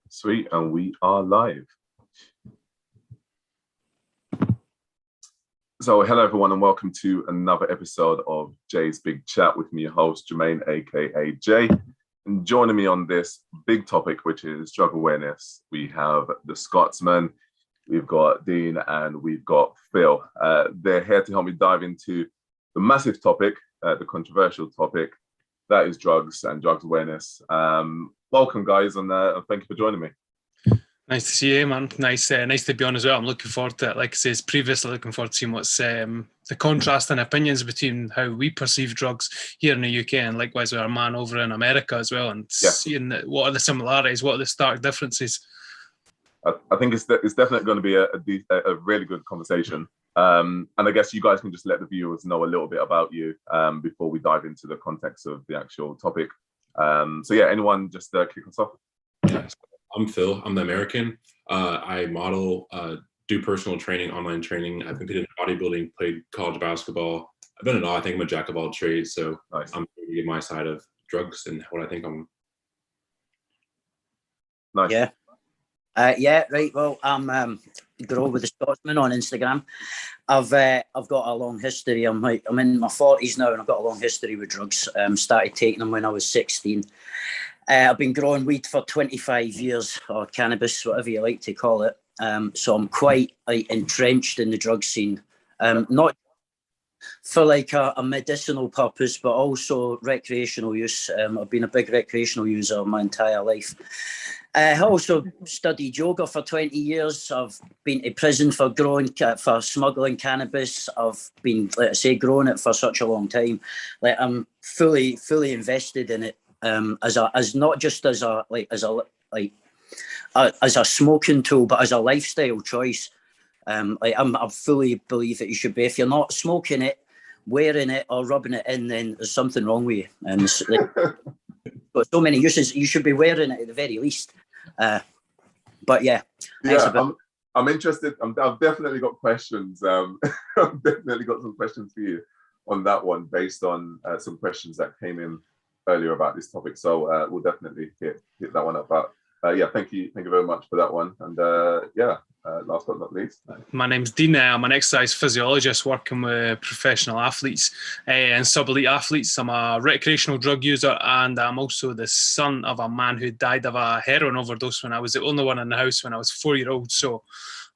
Sweet, and we are live. So hello everyone and welcome to another episode of Jay's Big Chat with me, your host Jermaine AKA Jay. And joining me on this big topic, which is drug awareness, we have the Scotsman, we've got Dean, and we've got Phill. They're here to help me dive into the massive topic, the controversial topic, that is drugs and drugs awareness. Welcome guys, and thank you for joining me. Nice to see you, man. Nice to be on as well. I'm looking forward to it. Like I said previously, looking forward to seeing what's the contrast and opinions between how we perceive drugs here in the UK and likewise with our man over in America as well, and seeing what are the similarities, what are the stark differences. I think it's definitely going to be a really good conversation. And I guess you guys can just let the viewers know a little bit about you before we dive into the context of the actual topic. So yeah, anyone just kick us off? Yeah. I'm Phill. I'm the American. I model, do personal training, online training. I've competed in bodybuilding, played college basketball. I've done it all. I think I'm a jack of all trades. So nice. I'm going to give my side of drugs and what I think I'm. Nice. Yeah, right. Well, I'm Grow with the Scotsman on Instagram. I've got a long history. I'm in my 40s now, and I've got a long history with drugs. Started taking them when I was 16. I've been growing weed for 25 years, or cannabis, whatever you like to call it. So I'm quite entrenched in the drug scene, not for like a medicinal purpose, but also recreational use. I've been a big recreational user my entire life. I also studied yoga for 20 years. I've been to prison for for smuggling cannabis. I've been, let's say, growing it for such a long time. Like I'm fully invested in it. As not just as a smoking tool, but as a lifestyle choice. I fully believe that you should be, if you're not smoking it, wearing it, or rubbing it in, then there's something wrong with you. And but so many uses, you should be wearing it at the very least. But yeah, I'm interested. I've definitely got questions. I've definitely got some questions for you on that one, based on some questions that came in earlier about this topic, so we'll definitely hit that one up. But yeah, thank you very much for that one. And last but not least, my name's Dean. I'm an exercise physiologist working with professional athletes and sub-elite athletes. I'm a recreational drug user, and I'm also the son of a man who died of a heroin overdose when I was the only one in the house when I was 4-year-old. So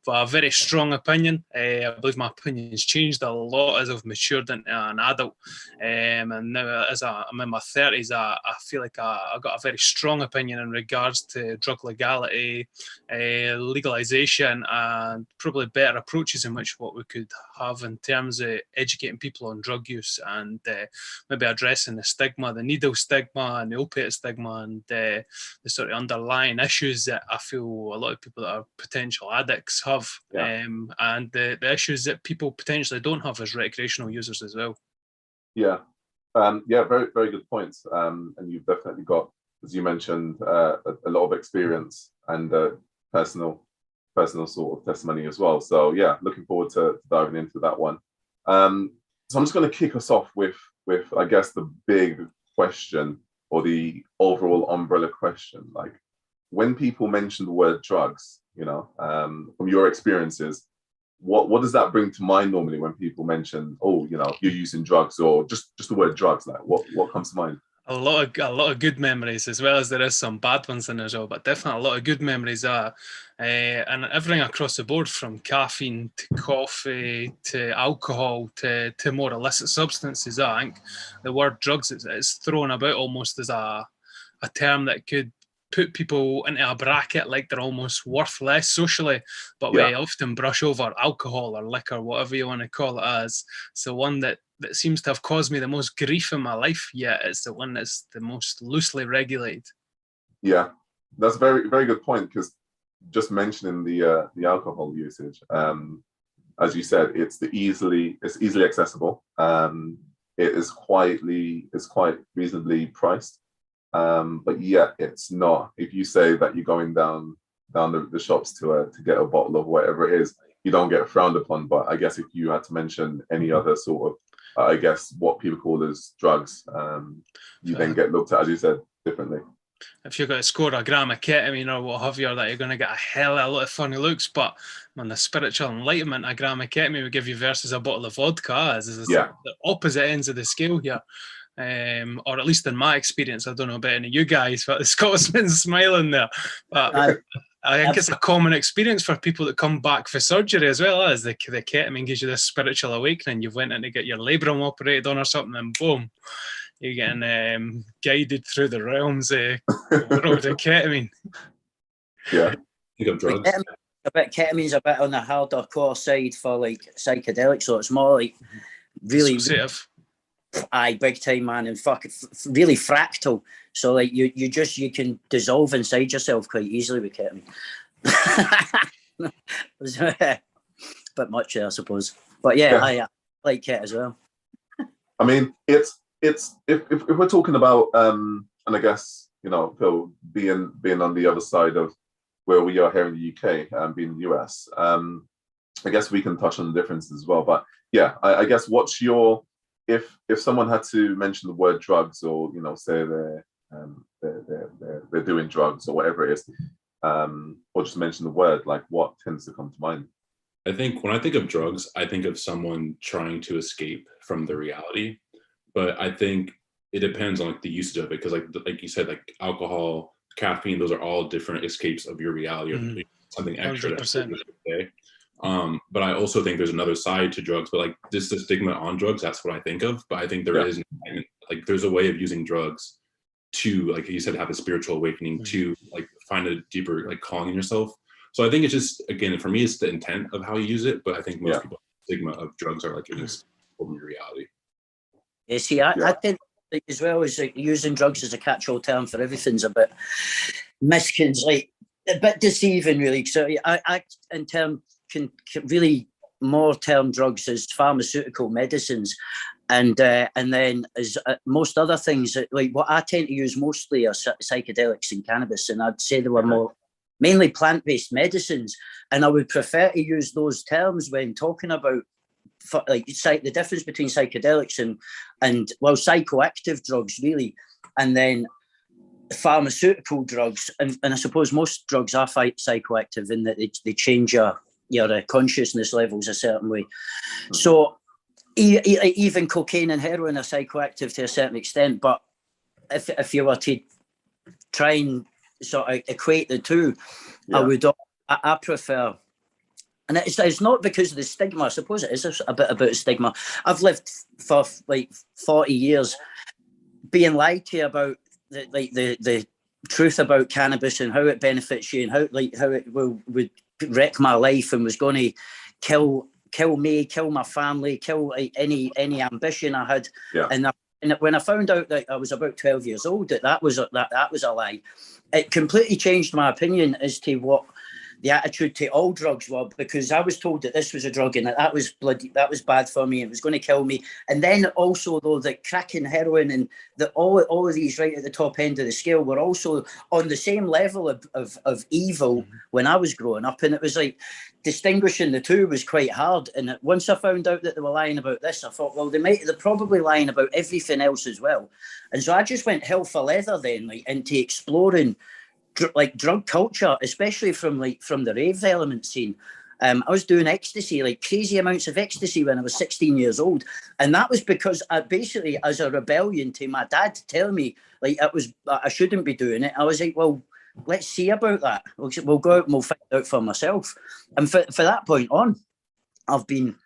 for a very strong opinion. I believe my opinion has changed a lot as I've matured into an adult. And now as I'm in my 30s, I feel like I've got a very strong opinion in regards to drug legality, legalization, and probably better approaches in which what we could have in terms of educating people on drug use and maybe addressing the stigma, the needle stigma and the opiate stigma, and the sort of underlying issues that I feel a lot of people that are potential addicts have, and the issues that people potentially don't have as recreational users as well. Very, very good points. And you've definitely got, as you mentioned, a lot of experience and personal sort of testimony as well. So yeah, looking forward to diving into that one. So I'm just going to kick us off with I guess the big question, or the overall umbrella question. Like, when people mention the word drugs, from your experiences, what does that bring to mind normally when people mention, you're using drugs, or just the word drugs? Like, what comes to mind? A lot of good memories, as well as there is some bad ones in there as well, but definitely a lot of good memories are, and everything across the board, from caffeine to coffee to alcohol to more illicit substances. I think the word drugs is thrown about almost as a term that could put people into a bracket like they're almost worth less socially, but we often brush over alcohol or liquor, whatever you want to call it as. It's the one that seems to have caused me the most grief in my life, yet it's the one that's the most loosely regulated. Yeah, that's a very, very good point, because just mentioning the alcohol usage, as you said, it's easily accessible. It is quite reasonably priced. But yeah, it's not. If you say that you're going down the shops to get a bottle of whatever it is, you don't get frowned upon. But I guess if you had to mention any other sort of I guess, what people call as drugs, you then get looked at, as you said, differently. If you're going to score a gram of ketamine or what have you, that you're going to get a hell of a lot of funny looks. But man, the spiritual enlightenment a gram of ketamine would give you versus a bottle of vodka is the opposite ends of the scale here. Or at least in my experience, I don't know about any of you guys, but the Scotsman's smiling there. But I think it's a common experience for people that come back for surgery as well, as the ketamine gives you this spiritual awakening. You've went in to get your labrum operated on or something, and boom, you're getting guided through the realms of world of ketamine. Yeah, think of drugs. Ketamine's a bit on the harder core side for like psychedelics, so it's more like really big time, man, and really fractal. So like you can dissolve inside yourself quite easily with ketamine. Bit much there, I suppose. But I like it as well. I mean, it's if we're talking about and I guess, you know, Phill, being on the other side of where we are here in the UK and being in the US, I guess we can touch on the differences as well. But yeah, I guess what's your, if someone had to mention the word drugs, or, you know, say they're doing drugs or whatever it is, or just mention the word, like what tends to come to mind? I think when I think of drugs, I think of someone trying to escape from the reality. But I think it depends on like the usage of it, because like you said, like alcohol, caffeine, those are all different escapes of your reality, or something extra. 100%. But I also think there's another side to drugs, but like this the stigma on drugs, that's what I think of. But I think there is like there's a way of using drugs to, like you said, have a spiritual awakening, to like find a deeper like calling in yourself. So I think it's just, again, for me, it's the intent of how you use it. But I think most people, stigma of drugs are like it is from your reality. Yeah, see, I think as well as like, using drugs as a catch-all term for everything's a bit like a bit deceiving, really. So I in term can really more term drugs as pharmaceutical medicines, and then as most other things, like what I tend to use mostly are psychedelics and cannabis, and I'd say they were more mainly plant-based medicines, and I would prefer to use those terms when talking about like the difference between psychedelics and psychoactive drugs, really, and then pharmaceutical drugs, and I suppose most drugs are psychoactive in that they change your consciousness levels a certain way. So even cocaine and heroin are psychoactive to a certain extent, but if you were to try and sort of equate the two, I prefer. And it's not because of the stigma. I suppose it is a bit about stigma. I've lived for like 40 years being lied to about the truth about cannabis and how it benefits you, and how it would wreck my life and was going to kill me, kill my family, kill any ambition I had. Yeah. And when I found out that I was about 12 years old, that was a lie, it completely changed my opinion as to what the attitude to all drugs were, because I was told that this was a drug and that was bad for me, it was going to kill me. And then also, though, the crack and heroin and all of these right at the top end of the scale were also on the same level of evil when I was growing up. And it was like distinguishing the two was quite hard. And once I found out that they were lying about this, I thought, well, they're probably lying about everything else as well. And so I just went hell for leather then, like, into exploring like drug culture, especially from the rave element scene. I was doing ecstasy, like crazy amounts of ecstasy when I was 16 years old. And that was because I basically, as a rebellion to my dad telling me like I shouldn't be doing it, I was like, well, let's see about that. We'll go out and we'll find out for myself. And for that point on, I've been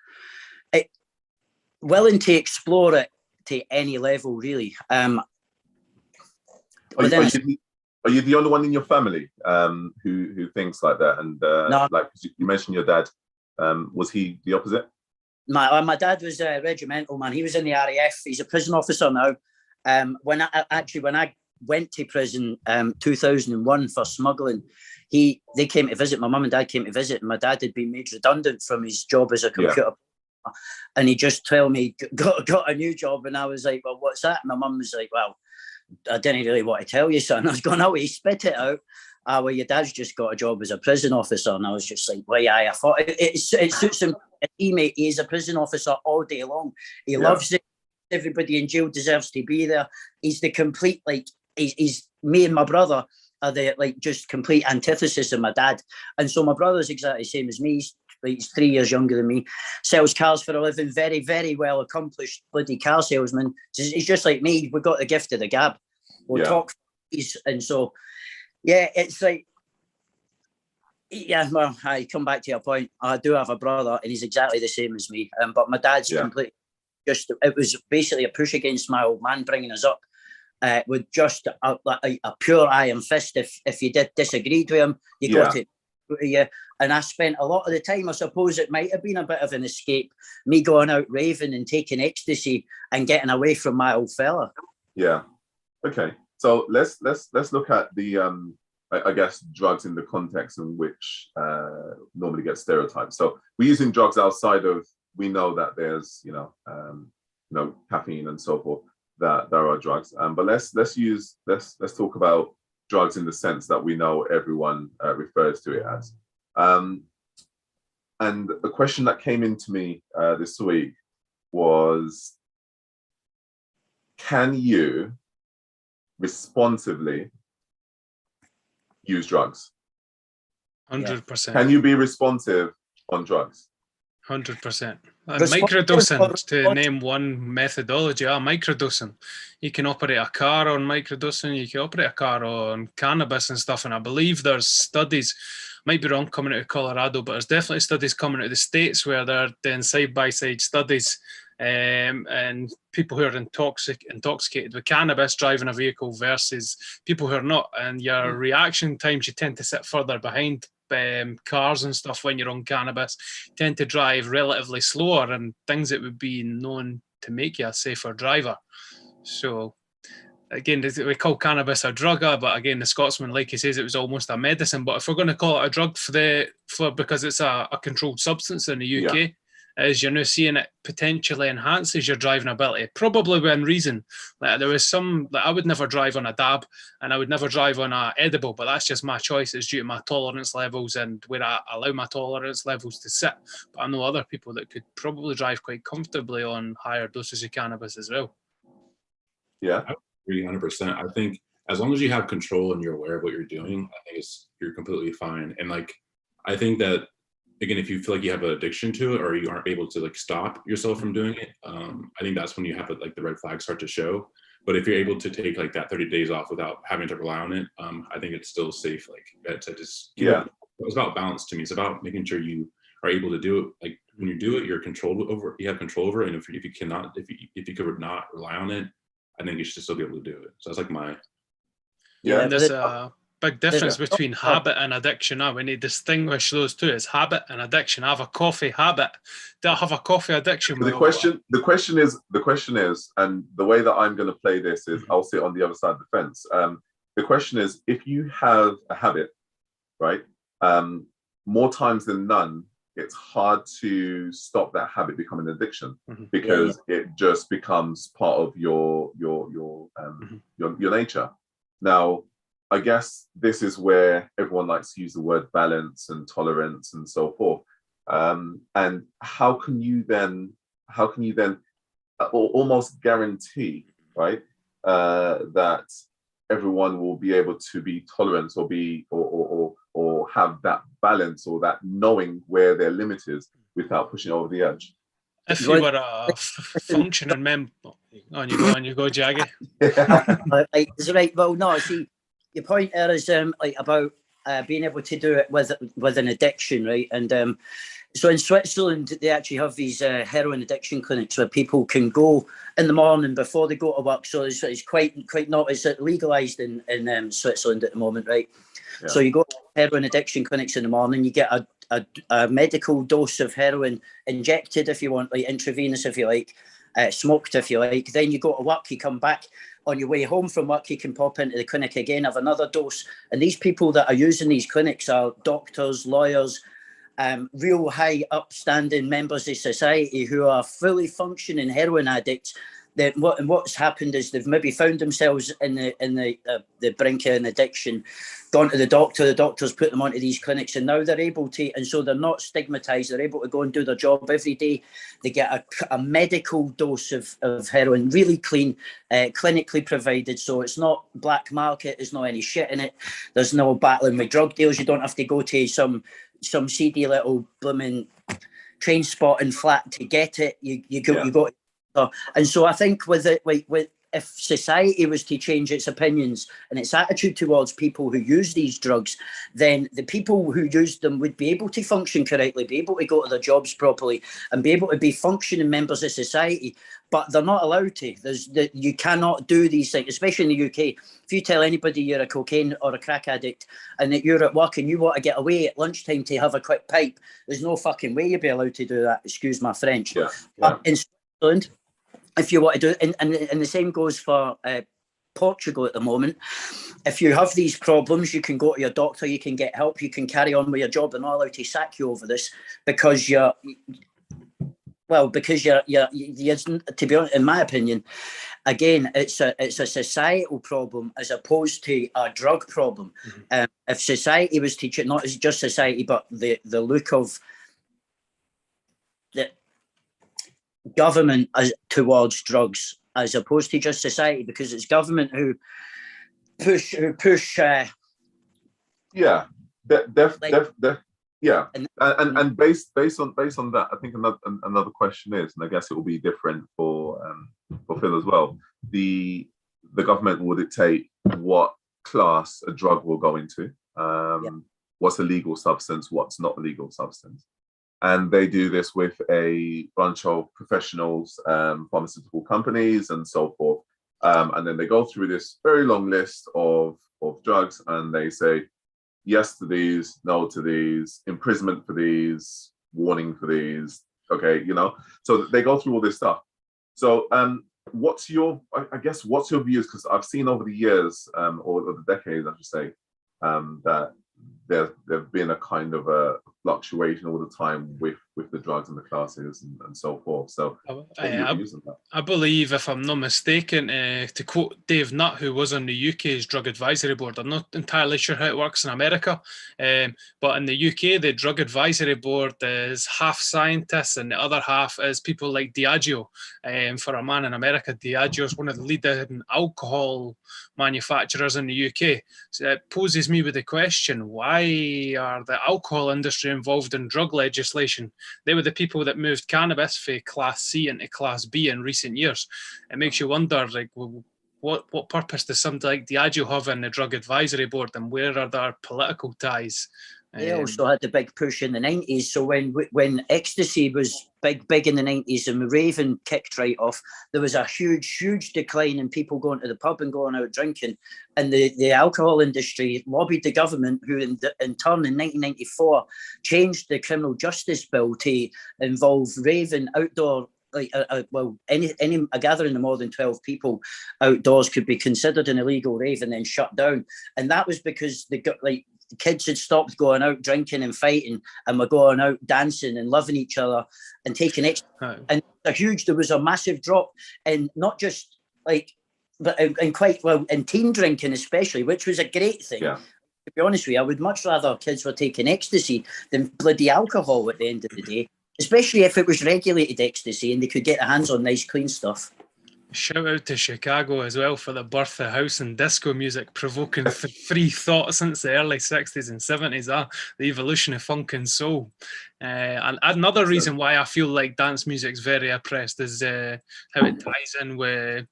willing to explore it to any level, really. Are you the only one in your family who thinks like that? And no. Like you mentioned your dad, was he the opposite? My dad was a regimental man. He was in the RAF. He's a prison officer now. When I went to prison 2001 for smuggling, they came to visit. My mum and dad came to visit, and my dad had been made redundant from his job as a computer. And he just told me, got a new job. And I was like, well, what's that? And my mum was like, well, I didn't really want to tell you, son. I was going, oh, he spit it out. well, your dad's just got a job as a prison officer. And I was just like, well, yeah, I thought it suits him. He's a prison officer all day long. He loves it. Everybody in jail deserves to be there. He's the complete, like, he's me and my brother are the, like, just complete antithesis of my dad. And so my brother's exactly the same as me. He's 3 years younger than me, sells cars for a living, very, very well accomplished bloody car salesman. He's just like me. We've got the gift of the gab. We'll talk. And so, yeah, it's like, yeah, well, I come back to your point. I do have a brother, and he's exactly the same as me. But my dad's completely just, it was basically a push against my old man bringing us up with just a pure iron fist. If you did disagreed with him, you got it. Yeah. And I spent a lot of the time, I suppose it might have been a bit of an escape, me going out raving and taking ecstasy and getting away from my old fella. Yeah. Okay. So let's look at the I guess drugs in the context in which normally get stereotyped. So we're using drugs outside of, we know that there's caffeine and so forth, that there are drugs. But let's talk about drugs in the sense that we know everyone refers to it as. And the question that came into me this week was, can you responsibly use drugs? 100%. Can you be responsive on drugs? 100%. Microdosing, to name one methodology, microdosing. You can operate a car on microdosing, you can operate a car on cannabis and stuff. And I believe there's studies, might be wrong coming out of Colorado, but there's definitely studies coming out of the States where they're doing side-by-side studies, and people who are intoxicated with cannabis driving a vehicle versus people who are not. And your reaction times, you tend to sit further behind cars and stuff when you're on cannabis. You tend to drive relatively slower, and things that would be known to make you a safer driver. So again, we call cannabis a drug, but again, the Scotsman, like he says, it was almost a medicine. But if we're going to call it a drug because it's a controlled substance in the UK, as you're now seeing, it potentially enhances your driving ability, probably within reason. Like, there was some, like, I would never drive on a dab and I would never drive on a edible, but that's just my choice. It's due to my tolerance levels and where I allow my tolerance levels to sit. But I know other people that could probably drive quite comfortably on higher doses of cannabis as well. Yeah. I agree 100%. I think as long as you have control and you're aware of what you're doing, I think you're completely fine. And like, I think that, again, if you feel like you have an addiction to it or you aren't able to like stop yourself from doing it, I think that's when you have like the red flags start to show. But if you're able to take like that 30 days off without having to rely on it, I think it's still safe. Like to just it's about balance to me. It's about making sure you are able to do it. Like when you do it, you have control over it. And if you could not rely on it, I think you should still be able to do it. So that's like my And there's a big difference between habit and addiction. Now we need to distinguish those two. It's habit and addiction. I have a coffee habit. Do I have a coffee addiction? The question is, and the way that I'm going to play this is, I'll sit on the other side of the fence. The question is, if you have a habit, right, more times than none, it's hard to stop that habit becoming an addiction because it just becomes part of your nature. Now, I guess this is where everyone likes to use the word balance and tolerance and so forth. And how can you then almost guarantee, right, that everyone will be able to be tolerant or have that balance or that knowing where their limit is without pushing over the edge? If you were a functioning member, on you go, Jaggy. It's right. Well, no, see, your point there is about being able to do it with an addiction, right? And so in Switzerland, they actually have these heroin addiction clinics where people can go in the morning before they go to work. So it's quite not, it's legalized in Switzerland at the moment, right? Yeah. So you go to heroin addiction clinics in the morning, you get a medical dose of heroin injected, if you want, like intravenous, if you like, smoked, if you like. Then you go to work, you come back. On your way home from work, you can pop into the clinic again, have another dose. And these people that are using these clinics are doctors, lawyers, real high upstanding members of society who are fully functioning heroin addicts then what's happened is they've maybe found themselves in the brink of an addiction, gone to the doctor's put them onto these clinics, and now they're able to, and so they're not stigmatized, they're able to go and do their job every day. They get a medical dose of heroin, really clean, clinically provided, so it's not black market, there's no any shit in it, there's no battling with drug deals, you don't have to go to some seedy little blooming train spotting flat to get it. You go. And so I think with if society was to change its opinions and its attitude towards people who use these drugs, then the people who use them would be able to function correctly, be able to go to their jobs properly, and be able to be functioning members of society. But they're not allowed to. You cannot do these things, especially in the UK. If you tell anybody you're a cocaine or a crack addict and that you're at work and you want to get away at lunchtime to have a quick pipe, there's no fucking way you'll be allowed to do that. Excuse my French. But in Scotland, if you want to do it, and the same goes for Portugal at the moment. If you have these problems, you can go to your doctor, you can get help, you can carry on with your job. They're not allowed to sack you over this because you're, to be honest, in my opinion, again, it's a societal problem as opposed to a drug problem. Mm-hmm. If society was teaching, not just society, but the look of the government towards drugs as opposed to just society, because it's government who push yeah, yeah, and based on that, I think another question is, and I guess it will be different for Phill as well. The government will dictate what class a drug will go into, what's a legal substance, what's not a legal substance. And they do this with a bunch of professionals, pharmaceutical companies, and so forth. And then they go through this very long list of drugs, and they say yes to these, no to these, imprisonment for these, warning for these. Okay, so they go through all this stuff. So, what's your views? Because I've seen over the years, or the decades, I should say, that there've been a kind of a fluctuation all the time with the drugs and the classes and so forth. So I believe, if I'm not mistaken, to quote Dave Nutt, who was on the UK's Drug Advisory Board, I'm not entirely sure how it works in America, but in the UK, the Drug Advisory Board is half scientists and the other half is people like Diageo. For a man in America, Diageo is one of the leading alcohol manufacturers in the UK. So it poses me with the question, why are the alcohol industry involved in drug legislation? They were the people that moved cannabis from Class C into Class B in recent years. It makes you wonder, like, what purpose does something like Diageo have in the Drug Advisory Board, and where are their political ties? They also had the big push in the 90s. So when ecstasy was big in the 90s and raving kicked right off, there was a huge decline in people going to the pub and going out drinking. And the alcohol industry lobbied the government, who in turn in 1994 changed the criminal justice bill to involve raving outdoor. Like a gathering of more than 12 people outdoors could be considered an illegal rave and then shut down. And that was because the kids had stopped going out drinking and fighting and were going out dancing and loving each other and taking it. And there was a massive drop in not just but in teen drinking especially, which was a great thing. Yeah. To be honest with you, I would much rather kids were taking ecstasy than bloody alcohol at the end of the day, especially if it was regulated ecstasy and they could get their hands on nice clean stuff. Shout out to Chicago as well for the birth of house and disco music, provoking free thought since the early 60s and 70s, the evolution of funk and soul. And another reason why I feel like dance music's very oppressed is how it ties in with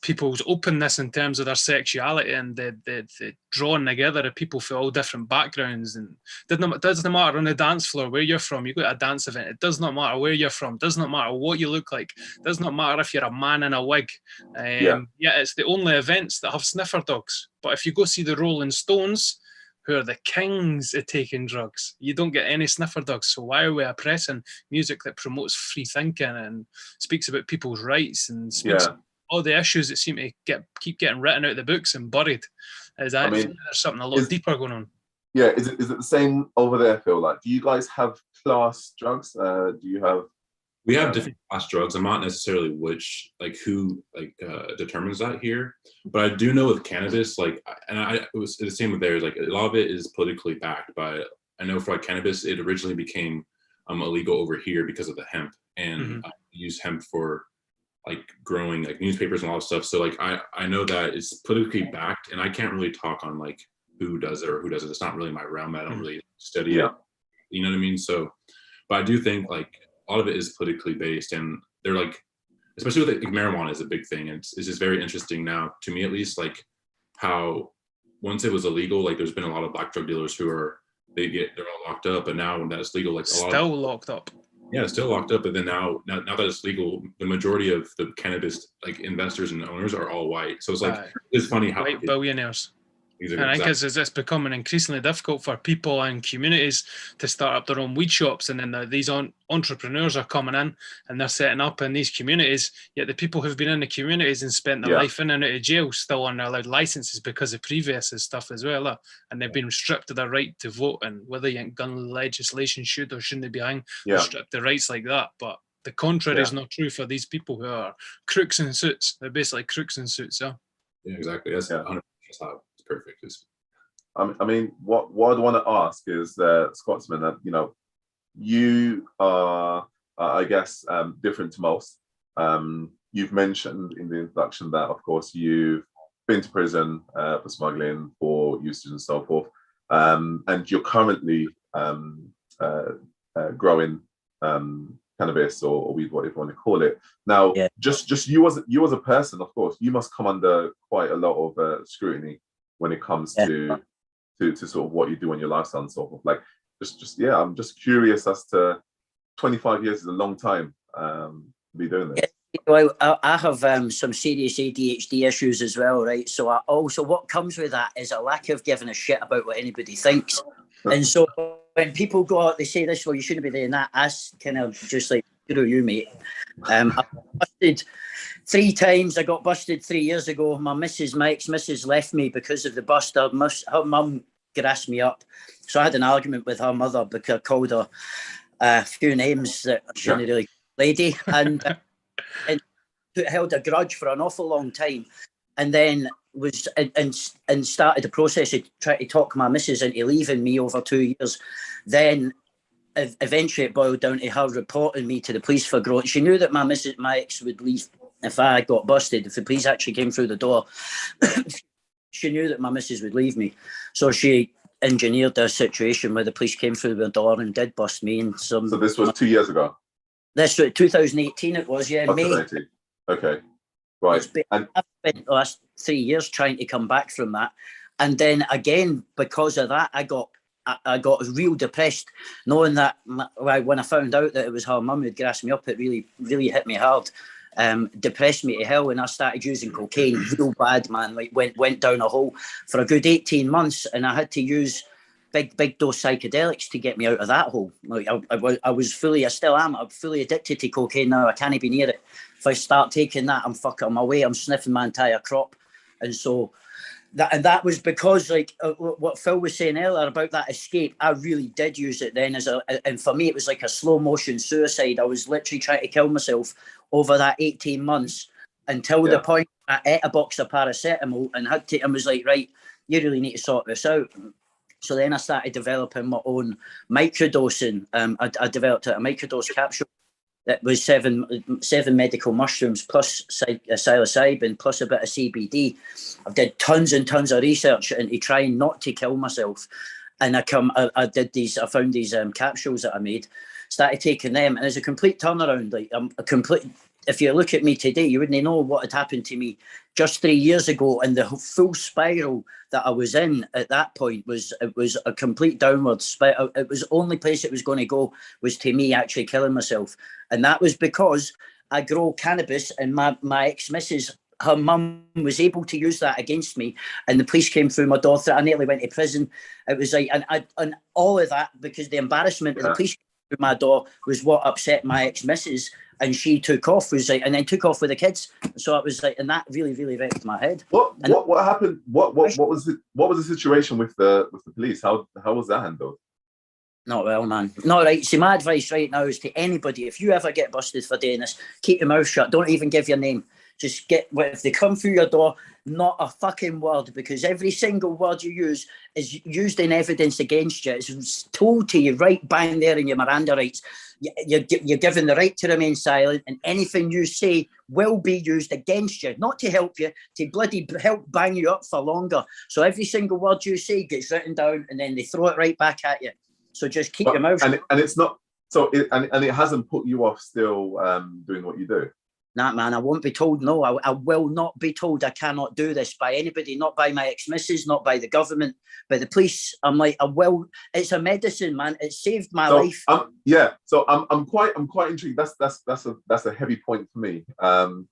people's openness in terms of their sexuality and the drawing together of people from all different backgrounds. And it doesn't matter on the dance floor where you're from. You go to a dance event, it does not matter where you're from, does not matter what you look like, does not matter if you're a man in a wig. It's the only events that have sniffer dogs. But if you go see the Rolling Stones, who are the kings of taking drugs, you don't get any sniffer dogs. So why are we oppressing music that promotes free thinking and speaks about people's rights and speaks all the issues that seem to keep getting written out of the books and buried? There's something a lot deeper going on. Yeah, is it the same over there, Phill? Like, do you guys have class drugs? Do you have We have different class drugs. I'm not necessarily who determines that here, but I do know with cannabis, it was the same with theirs. Like a lot of it is politically backed by. I know for like cannabis, it originally became illegal over here because of the hemp, and use hemp for like growing like newspapers and all that stuff. So like I know that it's politically backed, and I can't really talk on like who does it or who doesn't. It's not really my realm. I don't really study it. You know what I mean? So, but I do think like a lot of it is politically based, and they're like, especially with like marijuana is a big thing. And it's just very interesting now, to me at least, like how once it was illegal, like there's been a lot of black drug dealers who they're all locked up, and now when that's legal, like locked up. Yeah, still locked up, but then now that it's legal, the majority of the cannabis like investors and owners are all white. So it's like it's funny how white billionaires. And I think it's becoming increasingly difficult for people and communities to start up their own weed shops, and then these entrepreneurs are coming in and they're setting up in these communities, yet the people who've been in the communities and spent their life in and out of jail still aren't allowed licenses because of previous stuff as well, and they've been stripped of their right to vote, and whether you think gun legislation should or shouldn't be hanged, they're stripped of rights like that. But the contrary is not true for these people who are crooks in suits. They're basically crooks in suits. Yeah, exactly. That's 100% how perfect. I mean, what I'd want to ask is, Scotsman, that you are, I guess, different to most. You've mentioned in the introduction that, of course, you've been to prison for smuggling, for usage, and so forth, and you're currently growing cannabis or weed, whatever you want to call it. Now, just you as a person, of course, you must come under quite a lot of scrutiny when it comes to sort of what you do in your lifestyle and so forth. Like, I'm just curious as to 25 years is a long time to be doing this. Well, I have some serious ADHD issues as well, right? So what comes with that is a lack of giving a shit about what anybody thinks. And so when people go out, they say this, well, you shouldn't be doing that. I kind of just like, screw you, mate. I busted 3 times. I got busted 3 years ago. My my ex-missus left me because of the bust. Her mum grassed me up. So I had an argument with her mother because I called her a few names that I shouldn't really lady, and held a grudge for an awful long time, and then was and started the process of trying to talk my missus into leaving me over 2 years. Then eventually it boiled down to her reporting me to the police for growing. She knew that my ex would leave if I got busted. If the police actually came through the door, she knew that my missus would leave me. So she engineered a situation where the police came through the door and did bust me. And so this was 2 years ago? This was 2018 it was, yeah. May. Okay, right. I've spent the last 3 years trying to come back from that. And then again, because of that, I got real depressed, knowing that when I found out that it was her mum who'd grassed me up, it really, really hit me hard. Depressed me to hell, and I started using cocaine real bad, man. Like went down a hole for a good 18 months, and I had to use big dose psychedelics to get me out of that hole. Like I still am. I'm fully addicted to cocaine now. I can't be near it. If I start taking that, I'm fucking on my way. I'm sniffing my entire crop, and so. That was because, like what Phill was saying earlier about that escape, I really did use it then and for me it was like a slow motion suicide. I was literally trying to kill myself over that 18 months until the point I ate a box of paracetamol and was like, right, you really need to sort this out. So then I started developing my own microdosing. I developed a microdose capsule that was seven medical mushrooms plus psilocybin plus a bit of CBD. I've did tons and tons of research into trying not to kill myself, and I found these capsules that I made, started taking them, and there's a complete turnaround. Like if you look at me today, you wouldn't know what had happened to me just 3 years ago, and the full spiral that I was in at that point was a complete downward spiral. It was the only place it was going to go was to me actually killing myself, and that was because I grow cannabis, and my ex-missus, her mum was able to use that against me, and the police came through my door. I nearly went to prison. It was like, and all of that because the embarrassment of the police through my door was what upset my ex-missus, and she took off and then took off with the kids. So it was like, and that really, really wrecked my head. What happened? What was the situation with the police? How was that handled? Not well, man. Not right. See, my advice right now is to anybody, if you ever get busted for doing this, keep your mouth shut. Don't even give your name. Just if they come through your door, not a fucking word, because every single word you use is used in evidence against you. It's told to you right bang there in your Miranda rights. You're given the right to remain silent, and anything you say will be used against you, not to help you, to bloody help bang you up for longer. So every single word you say gets written down, and then they throw it right back at you. So just keep your mouth shut. And it's not so. And it hasn't put you off still doing what you do. Nah, man, I won't be told no. I will not be told I cannot do this by anybody, not by my ex-missus, not by the government, by the police. I'm like, I will. It's a medicine, man. It saved my life. Yeah. So I'm quite intrigued. That's a heavy point for me. And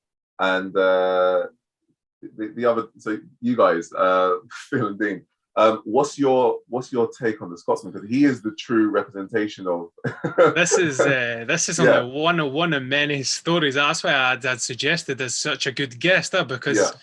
the other. So you guys, Phill and Dean. What's your take on the Scotsman? Because he is the true representation of. This is only one of many stories. That's why I'd suggested as such a good guest, because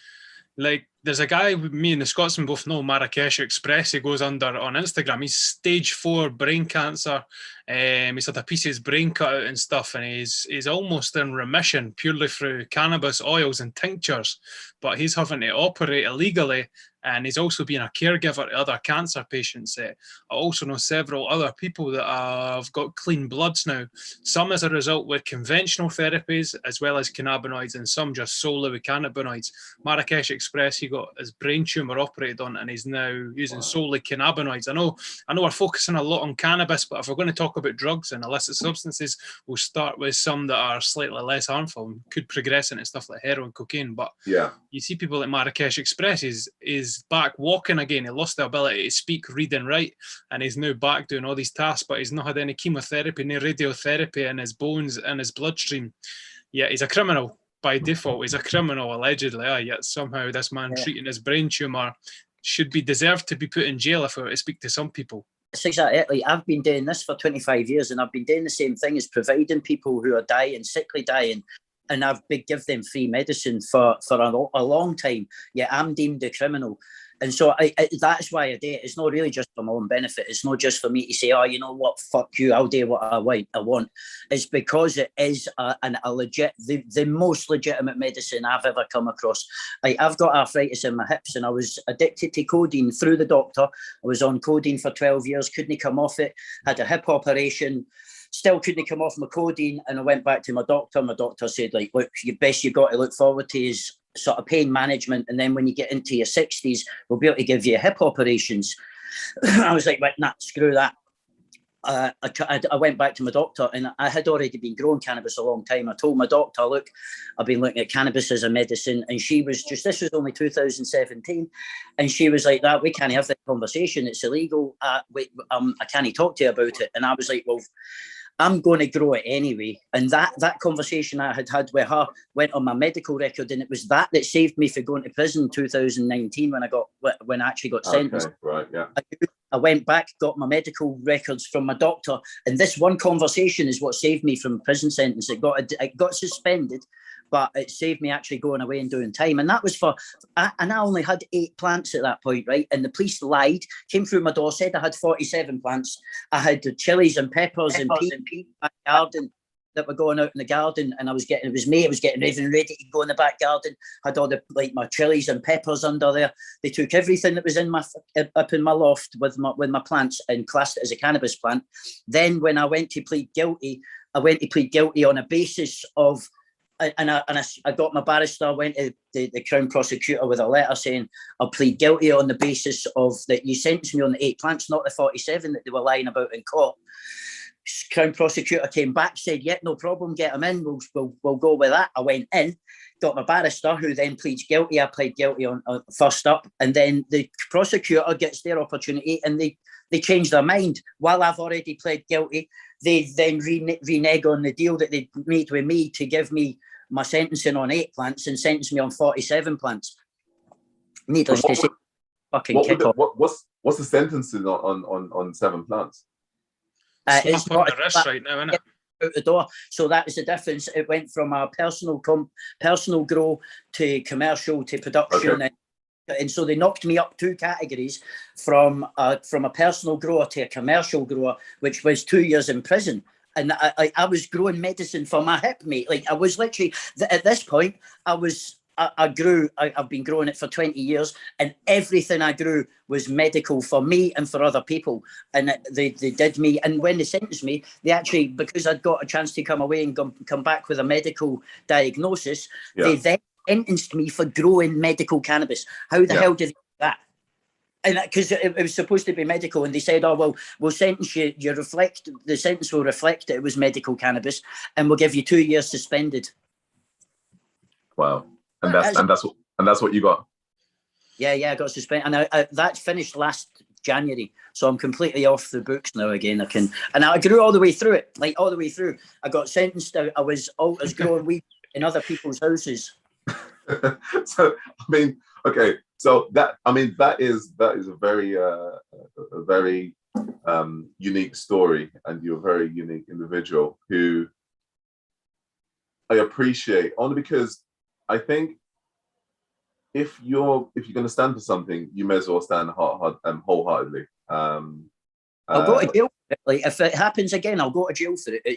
like there's a guy me and the Scotsman both know, Marrakesh Express. He goes under on Instagram. He's stage 4 brain cancer. He's had a piece of his brain cut out and stuff, and he's almost in remission purely through cannabis oils and tinctures. But he's having to operate illegally. And he's also been a caregiver to other cancer patients. I also know several other people that have got clean bloods now, some as a result with conventional therapies as well as cannabinoids, and some just solely with cannabinoids. Marrakesh Express, he got his brain tumour operated on, and he's now using solely cannabinoids. I know we're focusing a lot on cannabis, but if we're going to talk about drugs and illicit substances, we'll start with some that are slightly less harmful and could progress into stuff like heroin, cocaine. But you see people like Marrakesh Express is back walking again. He lost the ability to speak, read and write, and he's now back doing all these tasks, but he's not had any chemotherapy, no radiotherapy in his bones and his bloodstream. Yeah, he's a criminal by default. He's a criminal allegedly, yet somehow this man treating his brain tumour should be deserved to be put in jail, if I were to speak to some people. It's exactly. I've been doing this for 25 years, and I've been doing the same thing as providing people who are dying, sickly dying, and I've been give them free medicine for a long time. Yeah, I'm deemed a criminal. And so that's why I do it. It's not really just for my own benefit. It's not just for me to say, oh, you know what, fuck you, I'll do what I want. It's because it is the most legitimate medicine I've ever come across. I've got arthritis in my hips, and I was addicted to codeine through the doctor. I was on codeine for 12 years, couldn't come off it, had a hip operation, still couldn't come off my codeine, and I went back to my doctor. My doctor said, like, look, the best you've got to look forward to is sort of pain management, and then when you get into your 60s, we'll be able to give you hip operations. I was like, nah, screw that. I went back to my doctor, and I had already been growing cannabis a long time. I told my doctor, look, I've been looking at cannabis as a medicine, and she was this was only 2017, and she was like, that we can't have that conversation, it's illegal. I can't talk to you about it. And I was like, well, I'm going to grow it anyway. And that conversation I had with her went on my medical record, and it was that saved me from going to prison in 2019 when I actually got sentenced. Okay, right, yeah. I went back, got my medical records from my doctor, and this one conversation is what saved me from a prison sentence. It got suspended, but it saved me actually going away and doing time. And that was and I only had 8 plants at that point, right? And the police lied, came through my door, said I had 47 plants. I had the chilies and peppers and peas in my garden that were going out in the garden, and it was getting even ready to go in the back garden. Had all my chilies and peppers under there. They took everything that was up in my loft with my plants and classed it as a cannabis plant. Then when I went to plead guilty, on a basis of, and I got my barrister, went to the Crown Prosecutor with a letter saying I'll plead guilty on the basis of that you sentenced me on the 8 plants, not the 47 that they were lying about in court. Crown Prosecutor came back, said, yeah, no problem, get him in, we'll go with that. I went in, got my barrister, who then pleads guilty. I plead guilty on first up, and then the prosecutor gets their opportunity, and they change their mind. While I've already pled guilty, they then renege on the deal that they made with me to give me my sentencing on 8 plants and sentence me on 47 plants. Needless to say, fucking kick off. What's the sentencing on 7 plants? It's not the wrist right now, isn't it? Out the door. So that was the difference. It went from a personal grow to commercial to production. Okay. And so they knocked me up 2 categories from a personal grower to a commercial grower, which was 2 years in prison. And I was growing medicine for my hip, mate. Like I was literally, at this point, I've been growing it for 20 years, and everything I grew was medical for me and for other people. And they did me. And when they sentenced me, they actually, because I'd got a chance to come away and come back with a medical diagnosis, they then sentenced me for growing medical cannabis. How the hell did they do that? And because it was supposed to be medical, and they said, "Oh well, we'll sentence you. The sentence will reflect that it was medical cannabis, and we'll give you 2 years suspended." Wow, and that's what you got. Yeah, I got suspended, and that finished last January, so I'm completely off the books now again. I grew all the way through it, like all the way through. I got sentenced. I was growing weed in other people's houses. So I mean, okay. So that is a very unique story, and you're a very unique individual who I appreciate, only because I think if you're going to stand for something, you may as well stand wholeheartedly. I'll go to jail for it. Like if it happens again, I'll go to jail for it. I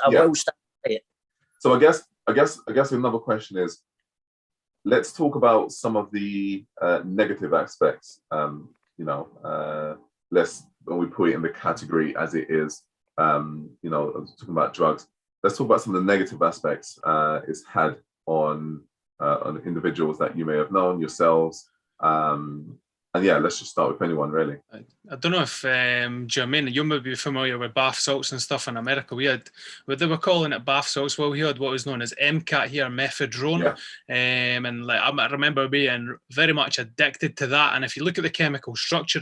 will stand by it. So I guess another question is, let's talk about some of the negative aspects. Let's, when we put it in the category as it is, talking about drugs. Let's talk about some of the negative aspects it's had on individuals that you may have known yourselves. And yeah, let's just start with anyone, really. I don't know if Jermaine, you may be familiar with bath salts and stuff in America. They were calling it bath salts. Well, we had what was known as MCAT here, methadone. And like I remember being very much addicted to that. And if you look at the chemical structure,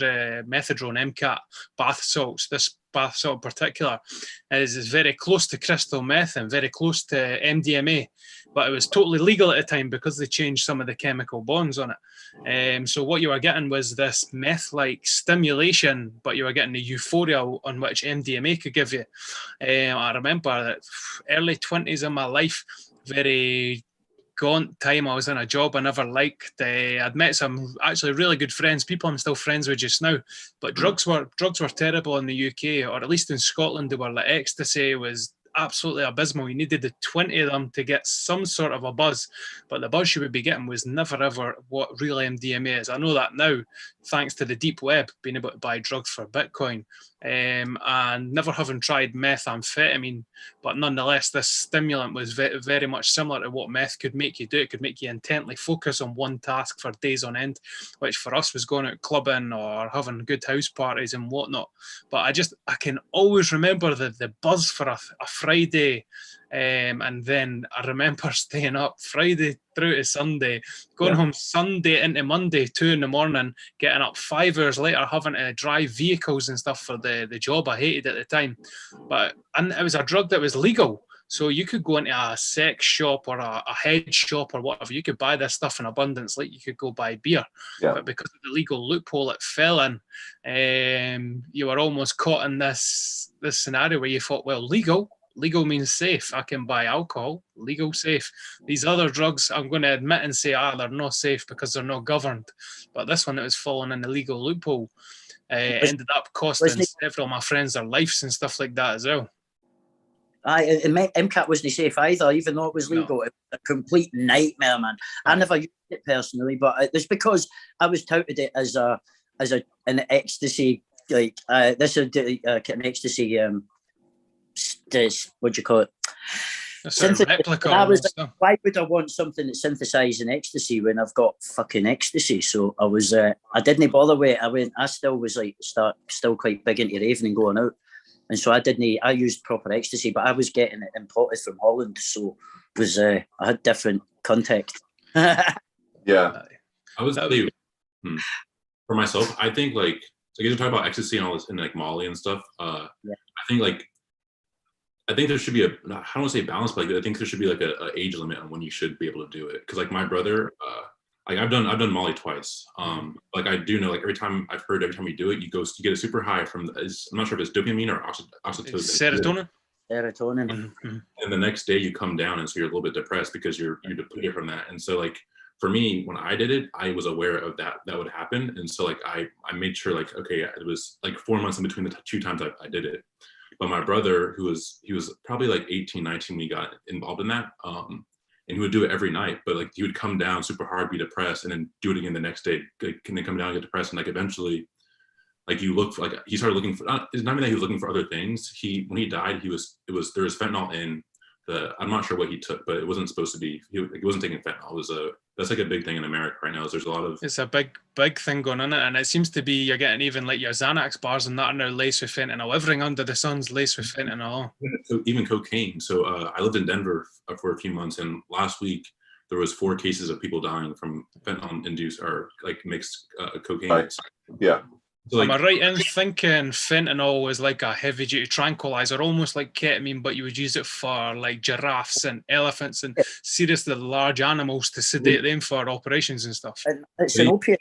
methadone, MCAT, bath salts, this bath salt in particular is very close to crystal meth and very close to MDMA. But it was totally legal at the time because they changed some of the chemical bonds on it. So what you were getting was this meth-like stimulation, but you were getting the euphoria on which MDMA could give you. I remember that early 20s of my life, very gaunt time. I was in a job I never liked. I'd met some actually really good friends, people I'm still friends with just now. But drugs were terrible in the UK, or at least in Scotland. They were like ecstasy was absolutely abysmal. You needed the 20 of them to get some sort of a buzz, but the buzz you would be getting was never ever what real MDMA is. I know that now, thanks to the deep web, being able to buy drugs for Bitcoin, and never having tried methamphetamine, but nonetheless, this stimulant was very, very much similar to what meth could make you do. It could make you intently focus on one task for days on end, which for us was going out clubbing or having good house parties and whatnot. But I can always remember the buzz for a Friday, and then I remember staying up Friday through to Sunday, going home Sunday into Monday, 2 a.m, getting up 5 hours later, having to drive vehicles and stuff for the job I hated at the time. And it was a drug that was legal. So you could go into a sex shop or a head shop or whatever. You could buy this stuff in abundance, like you could go buy beer. Yeah. But because of the legal loophole it fell in, you were almost caught in this scenario where you thought, well, legal means safe. I can buy alcohol, legal, safe. These other drugs, I'm going to admit and say, they're not safe because they're not governed. But this one that was falling in the legal loophole ended up costing several of my friends their lives and stuff like that as well. MCAT wasn't safe either, even though it was legal. No. It was a complete nightmare, man. I never used it personally, but it's because I was touted it as an ecstasy, like this is an ecstasy. What do you call it? Replica. I was like, why would I want something that's synthesized in ecstasy when I've got fucking ecstasy? So I was, I didn't bother with it. I still was like, still quite big into raving and going out. And so I used proper ecstasy, but I was getting it imported from Holland. So it was, I had different contact. Yeah. I was really, for myself, I think like, so you guys are talking about ecstasy and all this and like Molly and stuff. I think there should be I don't want to say balance, but like, I think there should be like a age limit on when you should be able to do it. Cause like my brother, like I've done Molly twice. Like I do know, like every time you do it, you get a super high from, I'm not sure if it's dopamine or oxytocin. Serotonin. Serotonin. And the next day you come down, and so you're a little bit depressed because you're depleted from that. And so like for me, when I did it, I was aware of that would happen. And so like, I made sure like, okay, it was like 4 months in between the two times I did it. But my brother, he was probably like 18, 19 when he got involved in that. And he would do it every night, but like he would come down super hard, be depressed, and then do it again the next day. Like, and then come down and get depressed. And like eventually, like you look for, like he started looking for, it's not even that he was looking for other things. When he died, there was fentanyl in I'm not sure what he took, but it wasn't supposed to be, he wasn't taking fentanyl. That's like a big thing in America right now, is there's a lot of... It's a big thing going on, and it seems to be, you're getting even like your Xanax bars and that are now laced with fentanyl. Everything under the sun's laced with fentanyl. Even cocaine. So I lived in Denver for a few months, and last week there was 4 cases of people dying from fentanyl-induced or like mixed cocaine. Right. Yeah. So like, am I right in thinking fentanyl is like a heavy-duty tranquilizer, almost like ketamine, but you would use it for like giraffes and elephants and seriously large animals to sedate them for operations and stuff? It's an opiate,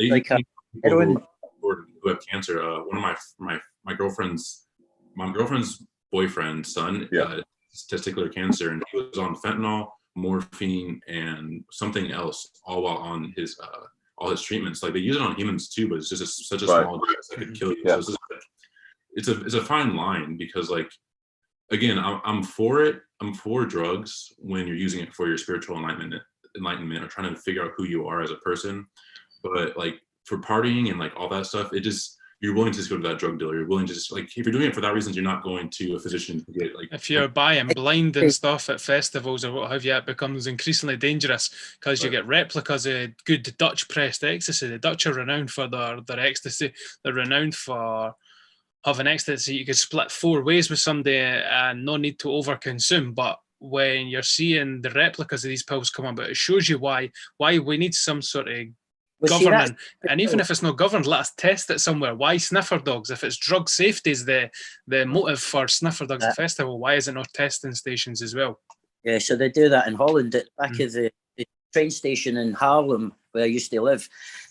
like a heroin. Who have cancer. One of my girlfriend's boyfriend's son testicular cancer, and he was on fentanyl, morphine, and something else, all while on his all his treatments. Like they use it on humans too, but it's just such a small dose that could kill you. Yeah. So it's a fine line, because like, again, I'm for it. I'm for drugs when you're using it for your spiritual enlightenment or trying to figure out who you are as a person. But like for partying and like all that stuff, you're willing to just go to that drug dealer. You're willing to just, like, if you're doing it for that reason, you're not going to a physician to get like... If you're buying blind and stuff at festivals or what have you, it becomes increasingly dangerous, because you get replicas of good Dutch pressed ecstasy. The Dutch are renowned for their ecstasy. They're renowned for having ecstasy you could split 4 ways with somebody and no need to overconsume. But when you're seeing the replicas of these pills come about, it shows you why we need some sort of government, and even if it's not governed, let us test it somewhere. Why sniffer dogs? If it's drug safety is the motive for sniffer dogs at festival, why is it not testing stations as well? Yeah, so they do that in Holland. At back of the train station in Haarlem, where I used to live,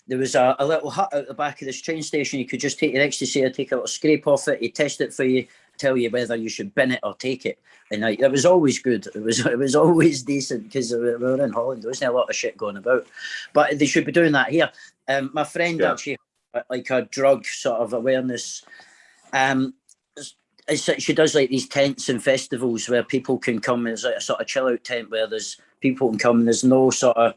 there was a little hut out the back of this train station. You could just take your ecstasy or take a little scrape off it. He'd test it for you, tell you whether you should bin it or take it. And it was always good. It was always decent, because we were in Holland. There wasn't a lot of shit going about. But they should be doing that here. My friend actually, like a drug sort of awareness, she does like these tents and festivals where people can come. There's like a sort of chill out tent where there's people can come and there's no sort of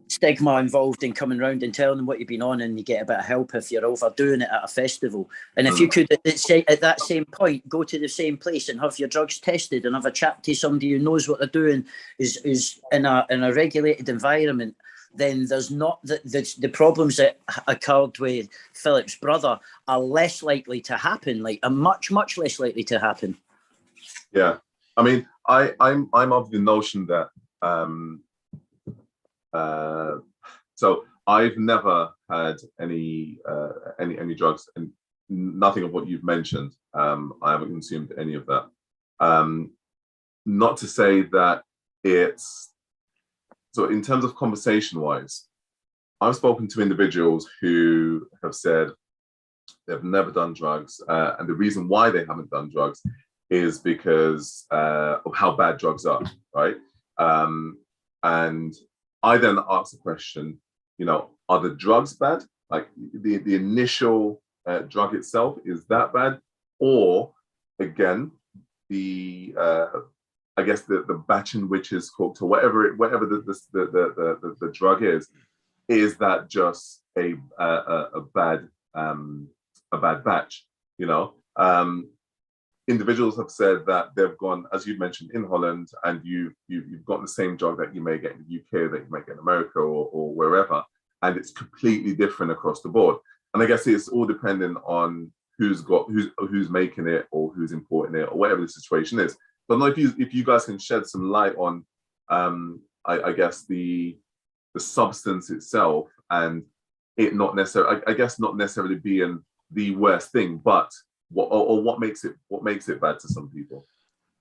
stigma involved in coming round and telling them what you've been on, and you get a bit of help if you're overdoing it at a festival. And if you could at that same point go to the same place and have your drugs tested and have a chat to somebody who knows what they're doing, is in a regulated environment, then there's not the problems that occurred with Philip's brother are less likely to happen, like are much less likely to happen. Yeah, I mean, I'm of the notion that so I've never had any drugs, and nothing of what you've mentioned. I haven't consumed any of that. Not to say that it's so. In terms of conversation wise, I've spoken to individuals who have said they've never done drugs, and the reason why they haven't done drugs is because of how bad drugs are, right? And I then ask the question, are the drugs bad? Like the initial drug itself, is that bad? Or again, I guess the batch in which is cooked, or whatever the drug is that just a bad batch? Individuals have said that they've gone, as you mentioned, in Holland, and you've got the same drug that you may get in the UK, that you may get in America or wherever, and it's completely different across the board. And I guess it's all dependent on who's making it or who's importing it or whatever the situation is. So I don't know if you guys can shed some light on, I guess the substance itself, and it not necessarily, I guess not necessarily being the worst thing, but what makes it bad to some people?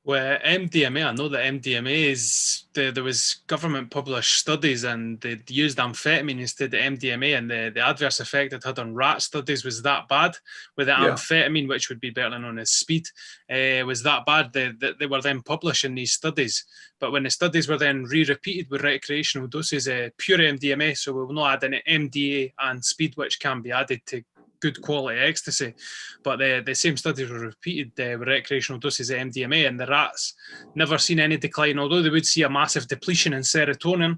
Well, MDMA, I know that MDMA there was government published studies and they used amphetamine instead of MDMA, and the adverse effect it had on rat studies was that bad. With the amphetamine, which would be better known as speed, was that bad. They were then publishing these studies. But when the studies were then re-repeated with recreational doses, pure MDMA, so we will not add any MDA and speed, which can be added to good quality ecstasy, but the same studies were repeated with recreational doses of MDMA, and the rats never seen any decline, although they would see a massive depletion in serotonin,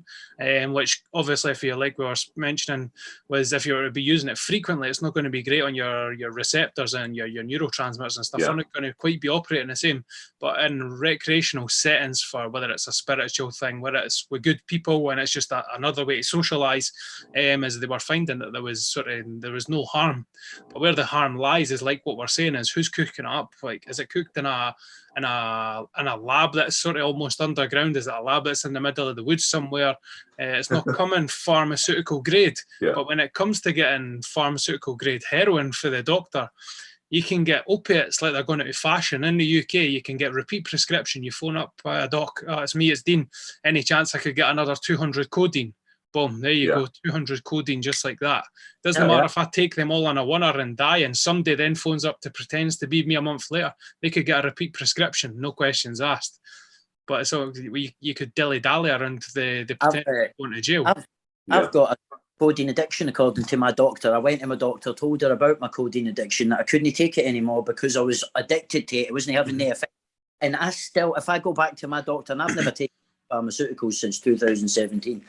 which obviously, if you like we were mentioning, was if you were to be using it frequently, it's not going to be great on your receptors and your neurotransmitters and stuff. They're not going to quite be operating the same. But in recreational settings, for whether it's a spiritual thing, whether it's with good people, and it's just another way to socialise, as they were finding that there was no harm. But where the harm lies is, like what we're saying, is who's cooking it up? Like, is it cooked in a lab that's sort of almost underground? Is it a lab that's in the middle of the woods somewhere? It's not coming pharmaceutical grade. But when it comes to getting pharmaceutical grade heroin for the doctor, you can get opiates like they're going out of fashion. In the UK, you can get repeat prescription. You phone up a doc, it's me, it's Dean. Any chance I could get another 200 codeine? Boom, there you go, 200 codeine just like that. Doesn't matter if I take them all on a winner and die, and somebody then phones up to pretends to be me a month later, they could get a repeat prescription, no questions asked. But so you could dilly-dally around the potential of going to jail. I've got a codeine addiction, according to my doctor. I went to my doctor, told her about my codeine addiction, that I couldn't take it anymore because I was addicted to it. It wasn't having the effect. And I still, if I go back to my doctor, and I've never taken pharmaceuticals since 2017.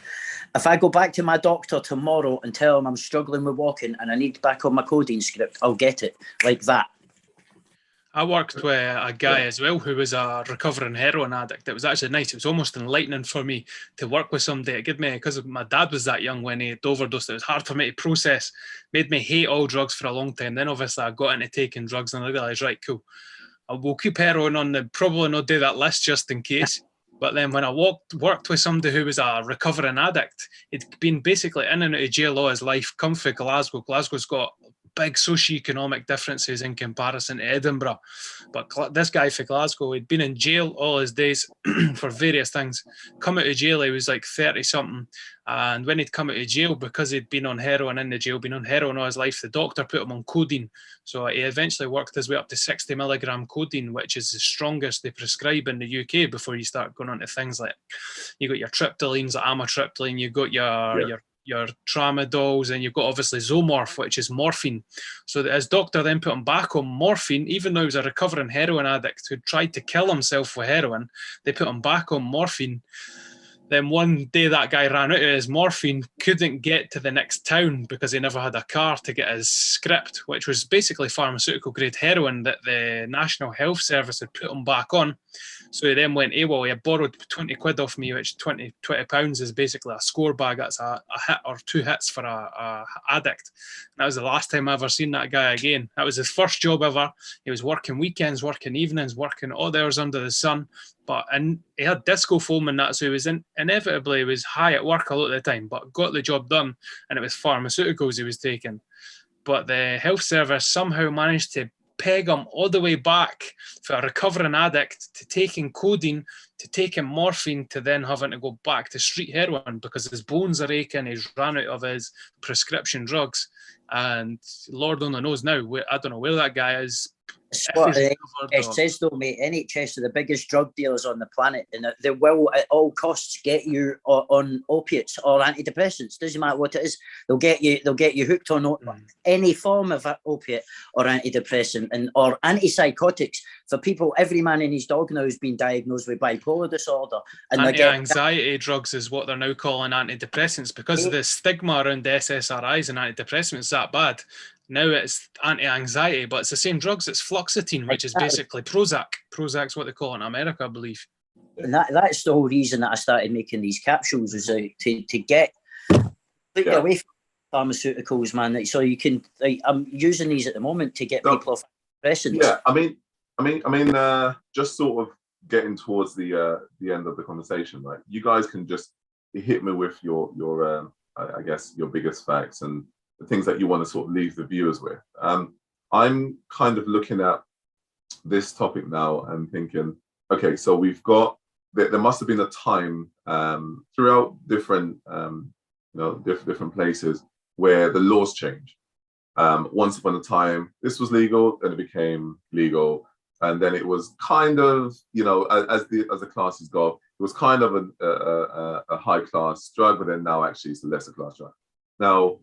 If I go back to my doctor tomorrow and tell him I'm struggling with walking and I need back on my codeine script, I'll get it like that. I worked with a guy as well who was a recovering heroin addict. It was actually nice. It was almost enlightening for me to work with somebody. It gave me, because my dad was that young when he had overdosed, it was hard for me to process, made me hate all drugs for a long time. Then obviously I got into taking drugs and I realised, right, cool, we'll keep heroin on the, probably not do that list just in case. But then when I worked with somebody who was a recovering addict, he'd been basically in and out of jail all his life, come from Glasgow. Glasgow's got big socioeconomic differences in comparison to Edinburgh. But this guy from Glasgow, he'd been in jail all his days for various things. Come out of jail, he was like 30-something. And when he'd come out of jail, because he'd been on heroin in the jail, been on heroin all his life, the doctor put him on codeine. So he eventually worked his way up to 60 milligram codeine, which is the strongest they prescribe in the UK before you start going on to things like, you got your triptylines, like amitriptyline, you got your tramadols, and you've got obviously Zomorph, which is morphine. So his doctor then put him back on morphine, even though he was a recovering heroin addict who tried to kill himself with heroin. They put him back on morphine. Then one day that guy ran out of his morphine, couldn't get to the next town because he never had a car to get his script, which was basically pharmaceutical grade heroin that the National Health Service had put him back on. So he then went AWOL. He had borrowed 20 quid off me, which 20 pounds is basically a score bag. That's a hit or two hits for a addict. And that was the last time I ever seen that guy again. That was his first job ever. He was working weekends, working evenings, working all the hours under the sun. And he had disco foam and that, so he was inevitably he was high at work a lot of the time, but got the job done, and it was pharmaceuticals he was taking. But the health service somehow managed to peg him all the way back for a recovering addict to taking codeine, to taking morphine, to then having to go back to street heroin because his bones are aching, he's ran out of his prescription drugs. And Lord only knows now, I don't know where that guy is. It's what the NHS says though, mate. NHS are the biggest drug dealers on the planet, and they will at all costs get you on opiates or antidepressants. Doesn't matter what it is, they'll get you hooked on any form of opiate or antidepressant or antipsychotics. For people, every man and his dog now has been diagnosed with bipolar disorder. And anti-anxiety drugs is what they're now calling antidepressants because of the stigma around the SSRIs and antidepressants that bad. Now it's anti-anxiety, but it's the same drugs. It's fluoxetine, which is basically Prozac. Prozac's what they call it in America, I believe. And that's the whole reason that I started making these capsules, is to get away from pharmaceuticals, man. So you can, I'm using these at the moment to get people off antidepressants. Yeah, I mean, just sort of getting towards the end of the conversation, right? You guys can just hit me with your I guess your biggest facts and the things that you want to sort of leave the viewers with. I'm kind of looking at this topic now and thinking, okay, so we've got, there must have been a time throughout different, different places where the laws changed. Once upon a time, this was legal, then it became legal. And then it was kind of, as the classes go, it was kind of a high class drug, but then now actually it's a lesser class drug. Now,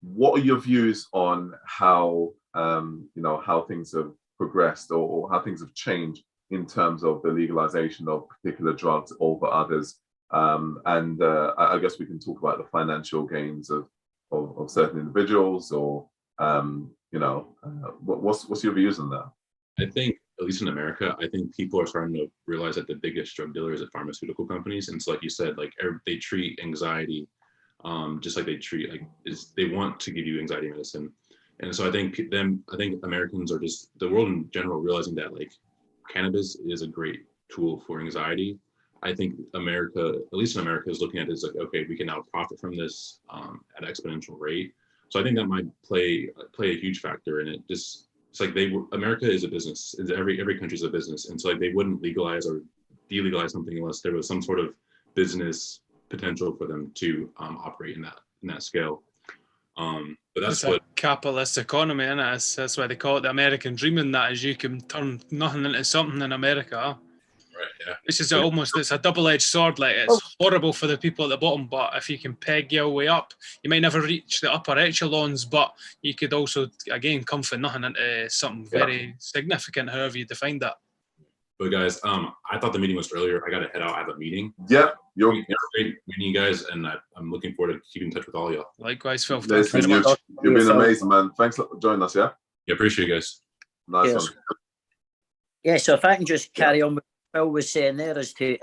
what are your views on how, how things have progressed or how things have changed in terms of the legalization of particular drugs over others? And I guess we can talk about the financial gains of certain individuals, or what's your views on that? I think, at least in America, I think people are starting to realize that the biggest drug dealers are pharmaceutical companies. And so, like you said, like they treat anxiety just like they treat, they want to give you anxiety medicine. And so I think Americans are just, the world in general, realizing that like cannabis is a great tool for anxiety. I think America, at least in America, is looking at it as like, okay, we can now profit from this at an exponential rate. So I think that might play a huge factor in it. Just, it's like America is a business. Every country is a business, and so like they wouldn't legalize or delegalize something unless there was some sort of business potential for them to operate in that scale. But that's what a capitalist economy, and that's why they call it the American dream. And that is, you can turn nothing into something in America. Right, yeah. Which is it's a double-edged sword. Like, it's horrible for the people at the bottom, but if you can peg your way up, you might never reach the upper echelons, but you could also, again, come from nothing into something very significant, however you define that. But guys, I thought the meeting was earlier. I got to head out. I have a meeting. Yeah, you're great meeting you guys, and I'm looking forward to keeping in touch with all y'all. Likewise, Phill. Thank you very much. You've been amazing, man. Thanks for joining us. Yeah. Yeah, appreciate you guys. Nice one. Yeah, so if I can just carry on with what Phill was saying there, as to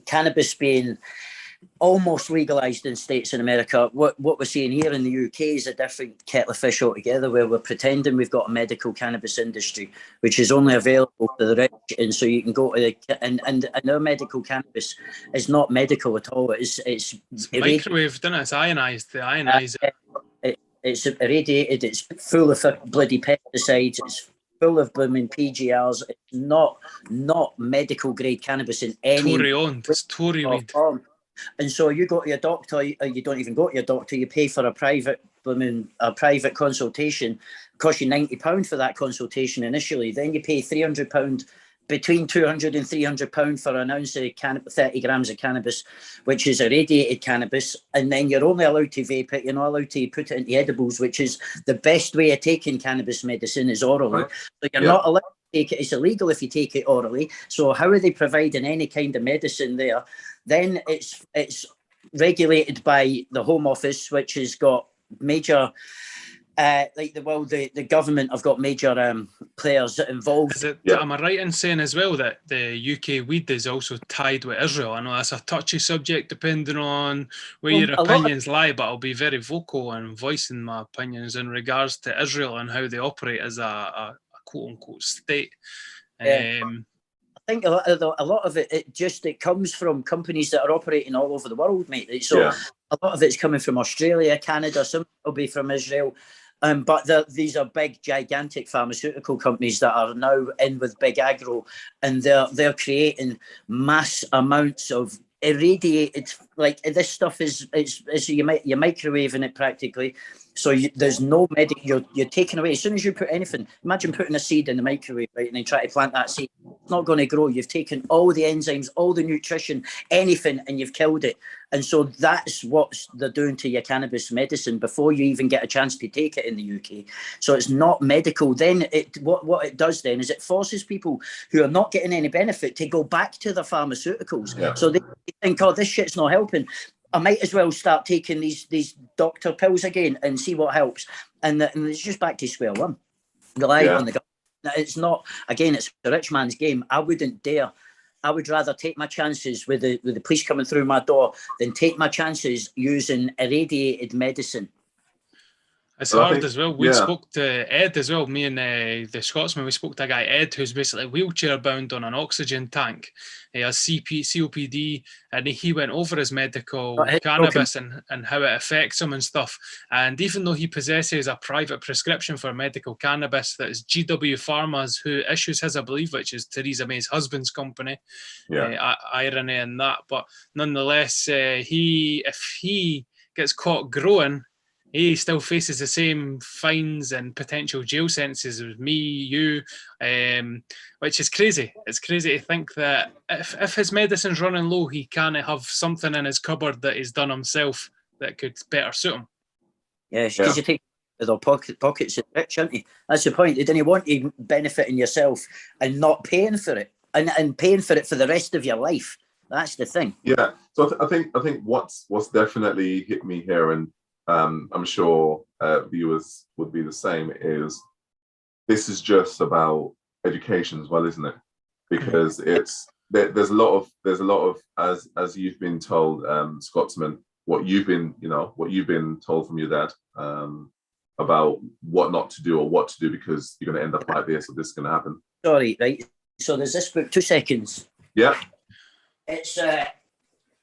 cannabis being almost legalized in states in America, what we're seeing here in the UK is a different kettle of fish altogether, where we're pretending we've got a medical cannabis industry, which is only available to the rich, and so you can go to and our medical cannabis is not medical at all. It's microwave, isn't it? It's ionized. The ionize it's irradiated. It's full of bloody pesticides. It's full of blooming PGRs. It's not medical grade cannabis in any Tory owned. It's Tory weed. And so you go to your doctor, you don't even go to your doctor, you pay for a private consultation. It costs you £90 for that consultation initially. Then you pay £300, between £200 and £300 for an ounce of 30 grams of cannabis, which is irradiated cannabis. And then you're only allowed to vape it. You're not allowed to put it into edibles, which is the best way of taking cannabis medicine, is orally. So you're not allowed to take it. It's illegal if you take it orally. So how are they providing any kind of medicine there? Then it's regulated by the Home Office, which has got major, the government have got major players involved. Am I right in saying as well that the UK weed is also tied with Israel? I know that's a touchy subject depending on where your opinions lie, but I'll be very vocal in voicing my opinions in regards to Israel and how they operate as a quote-unquote state. I think a lot of it comes from companies that are operating all over the world, mate. So a lot of it's coming from Australia, Canada, some will be from Israel. But these are big, gigantic pharmaceutical companies that are now in with big agro, and they're creating mass amounts of irradiated, like this stuff is you're microwaving it practically. So there's no medical, you're taking away, as soon as you put anything, imagine putting a seed in the microwave, right, and then try to plant that seed. It's not going to grow. You've taken all the enzymes, all the nutrition, anything, and you've killed it. And so that's what they're doing to your cannabis medicine before you even get a chance to take it in the UK. So it's not medical. Then what it does then is it forces people who are not getting any benefit to go back to the pharmaceuticals. Yeah. So they think, oh, this shit's not helping. I might as well start taking these doctor pills again and see what helps. And it's just back to square one. Relying on the government. It's not, again, it's a rich man's game. I wouldn't dare. I would rather take my chances with the police coming through my door than take my chances using irradiated medicine. It's Well, I hard think- as well. We yeah. spoke to Ed as well, me and the Scotsman, we spoke to a guy, Ed, who's basically wheelchair bound on an oxygen tank. He has COPD, and he went over his medical cannabis and how it affects him and stuff. And even though he possesses a private prescription for medical cannabis that is GW Pharma's who issues his, I believe, which is Theresa May's husband's company. Yeah. Irony in that. But nonetheless, if he gets caught growing, he still faces the same fines and potential jail sentences as me, you, which is crazy. It's crazy to think that if his medicine's running low, he can't have something in his cupboard that he's done himself that could better suit him. Yeah, because you take their pockets of rich, aren't you? That's the point. They didn't want you benefiting yourself and not paying for it, and paying for it for the rest of your life. That's the thing. Yeah. So I think what's definitely hit me here, and I'm sure viewers would be the same, is this is just about education as well, isn't it? Because there's a lot of as you've been told, Scotsman, what you've been told from your dad about what not to do or what to do because you're going to end up like this or this is going to happen. Sorry, right. So there's this book. 2 seconds. Yeah. It's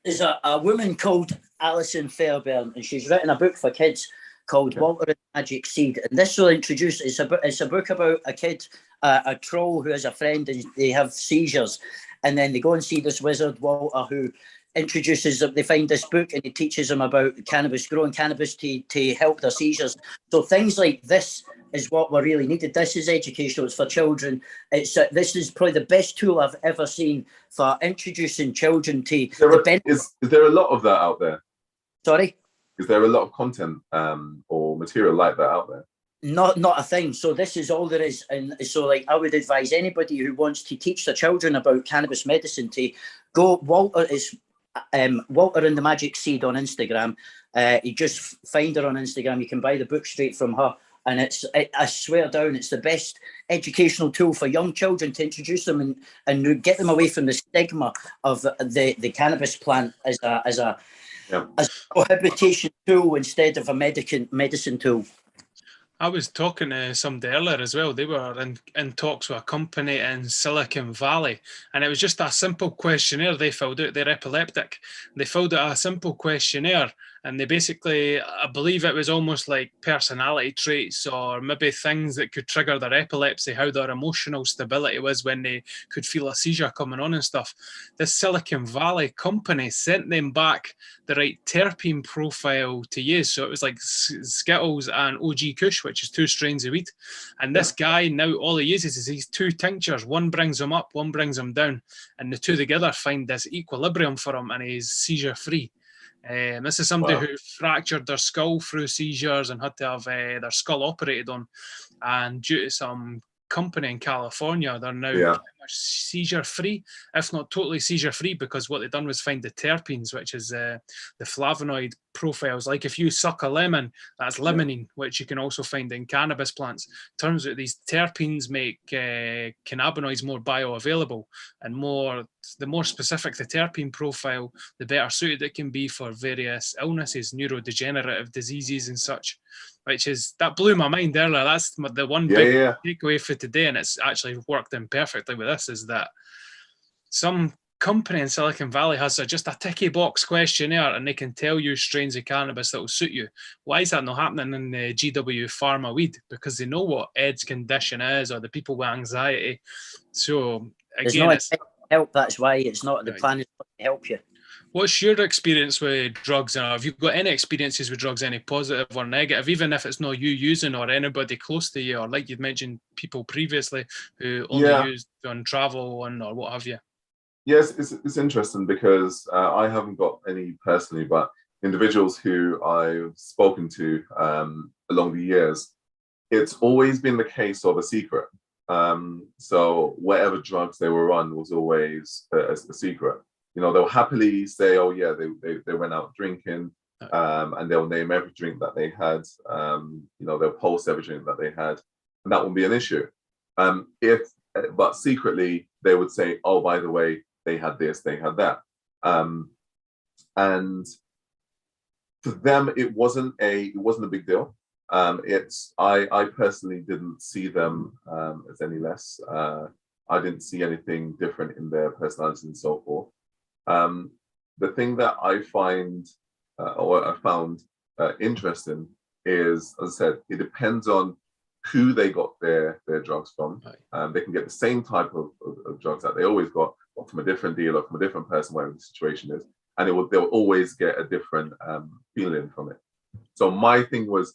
there's a woman called Alison Fairbairn, and she's written a book for kids called Walter and the Magic Seed. And this will introduce, it's a book about a kid, a troll who has a friend, and they have seizures. And then they go and see this wizard, Walter, who introduces them. They find this book and he teaches them about cannabis, growing cannabis to help their seizures. So things like this is what we really needed. This is educational. It's for children. It's this is probably the best tool I've ever seen for introducing children to the benefits. Is there a lot of that out there? Sorry? Is there a lot of content or material like that out there? Not a thing. So this is all there is. And so like I would advise anybody who wants to teach their children about cannabis medicine to go. Walter is Walter and the Magic Seed on Instagram. You just find her on Instagram. You can buy the book straight from her. And I swear down, it's the best educational tool for young children to introduce them and get them away from the stigma of the cannabis plant as a prohibition tool instead of a medicine tool. I was talking to somebody earlier as well. They were in talks with a company in Silicon Valley, and it was just a simple questionnaire they filled out. They're epileptic. They filled out a simple questionnaire, and they basically, I believe it was almost like personality traits or maybe things that could trigger their epilepsy, how their emotional stability was when they could feel a seizure coming on and stuff. This Silicon Valley company sent them back the right terpene profile to use. So it was like Skittles and OG Kush, which is 2 strains of weed. And this guy now, all he uses is these 2 tinctures. One brings him up, one brings him down. And the 2 together find this equilibrium for him, and he's seizure free. This is somebody who fractured their skull through seizures and had to have their skull operated on. And due to some company in California, they're now pretty much seizure free, if not totally seizure free, because what they've done was find the terpenes, which is the flavonoid profiles. Like if you suck a lemon, that's limonene, which you can also find in cannabis plants. Turns out these terpenes make cannabinoids more bioavailable, and the more specific the terpene profile, the better suited it can be for various illnesses, neurodegenerative diseases and such. That blew my mind earlier. That's the one big takeaway for today, and it's actually worked in perfectly with this, is that some company in Silicon Valley has just a ticky box questionnaire and they can tell you strains of cannabis that will suit you. Why is that not happening in the GW Pharma weed? Because they know what Ed's condition is, or the people with anxiety. So again, it's help. That's why it's not the plan is not to help you. What's your experience with drugs? Have you got any experiences with drugs, any positive or negative, even if it's not you using or anybody close to you, or like you'd mentioned people previously who only used on travel or what have you? Yes, it's interesting because I haven't got any personally, but individuals who I've spoken to along the years, it's always been the case of a secret. So whatever drugs they were on was always a secret. You know, they'll happily say, oh yeah, they went out drinking, and they'll name every drink that they had. You know, they'll post every drink that they had, and that won't be an issue. But secretly they would say, oh, by the way, they had this, they had that. And for them, it wasn't a big deal. I personally didn't see them as any less. I didn't see anything different in their personalities and so forth. The thing that I find or I found interesting is, as I said, it depends on who they got their drugs from. Right. They can get the same type of drugs that they always got, or from a different dealer, from a different person, whatever the situation is, and they'll always get a different feeling from it. So my thing was,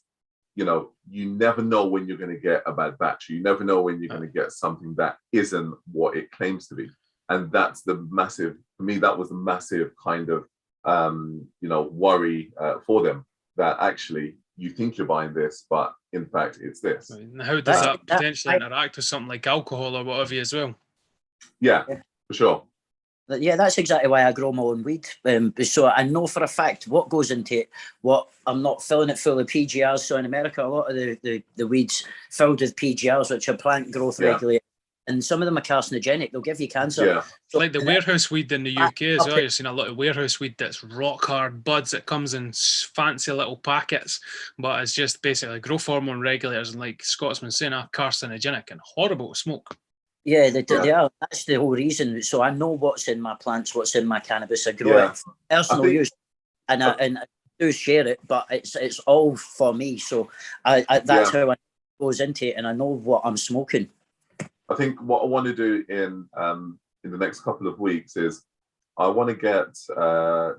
you know, you never know when you're going to get a bad batch. You never know when you're going to get something that isn't what it claims to be. And that's the massive, for me, that was the massive kind of, you know, worry for them, that actually you think you're buying this, but in fact it's this. Right. And how does that potentially interact with something like alcohol or whatever as well? Yeah, for sure. Yeah, that's exactly why I grow my own weed. So I know for a fact what goes into it. What I'm not filling it full of PGRs. So in America, a lot of the weeds filled with PGRs, which are plant growth regulators, and some of them are carcinogenic. They'll give you cancer. Yeah. So, like the warehouse weed in the UK as well. You're seeing a lot of warehouse weed that's rock hard buds that comes in fancy little packets, but it's just basically growth hormone regulators and, like Scotsman saying, carcinogenic and horrible to smoke. Yeah, they are. That's the whole reason. So I know what's in my plants, what's in my cannabis. I grow it for personal use, and I do share it, but it's all for me. So that's how I goes into it, and I know what I'm smoking. I think what I want to do in the next couple of weeks is I want to get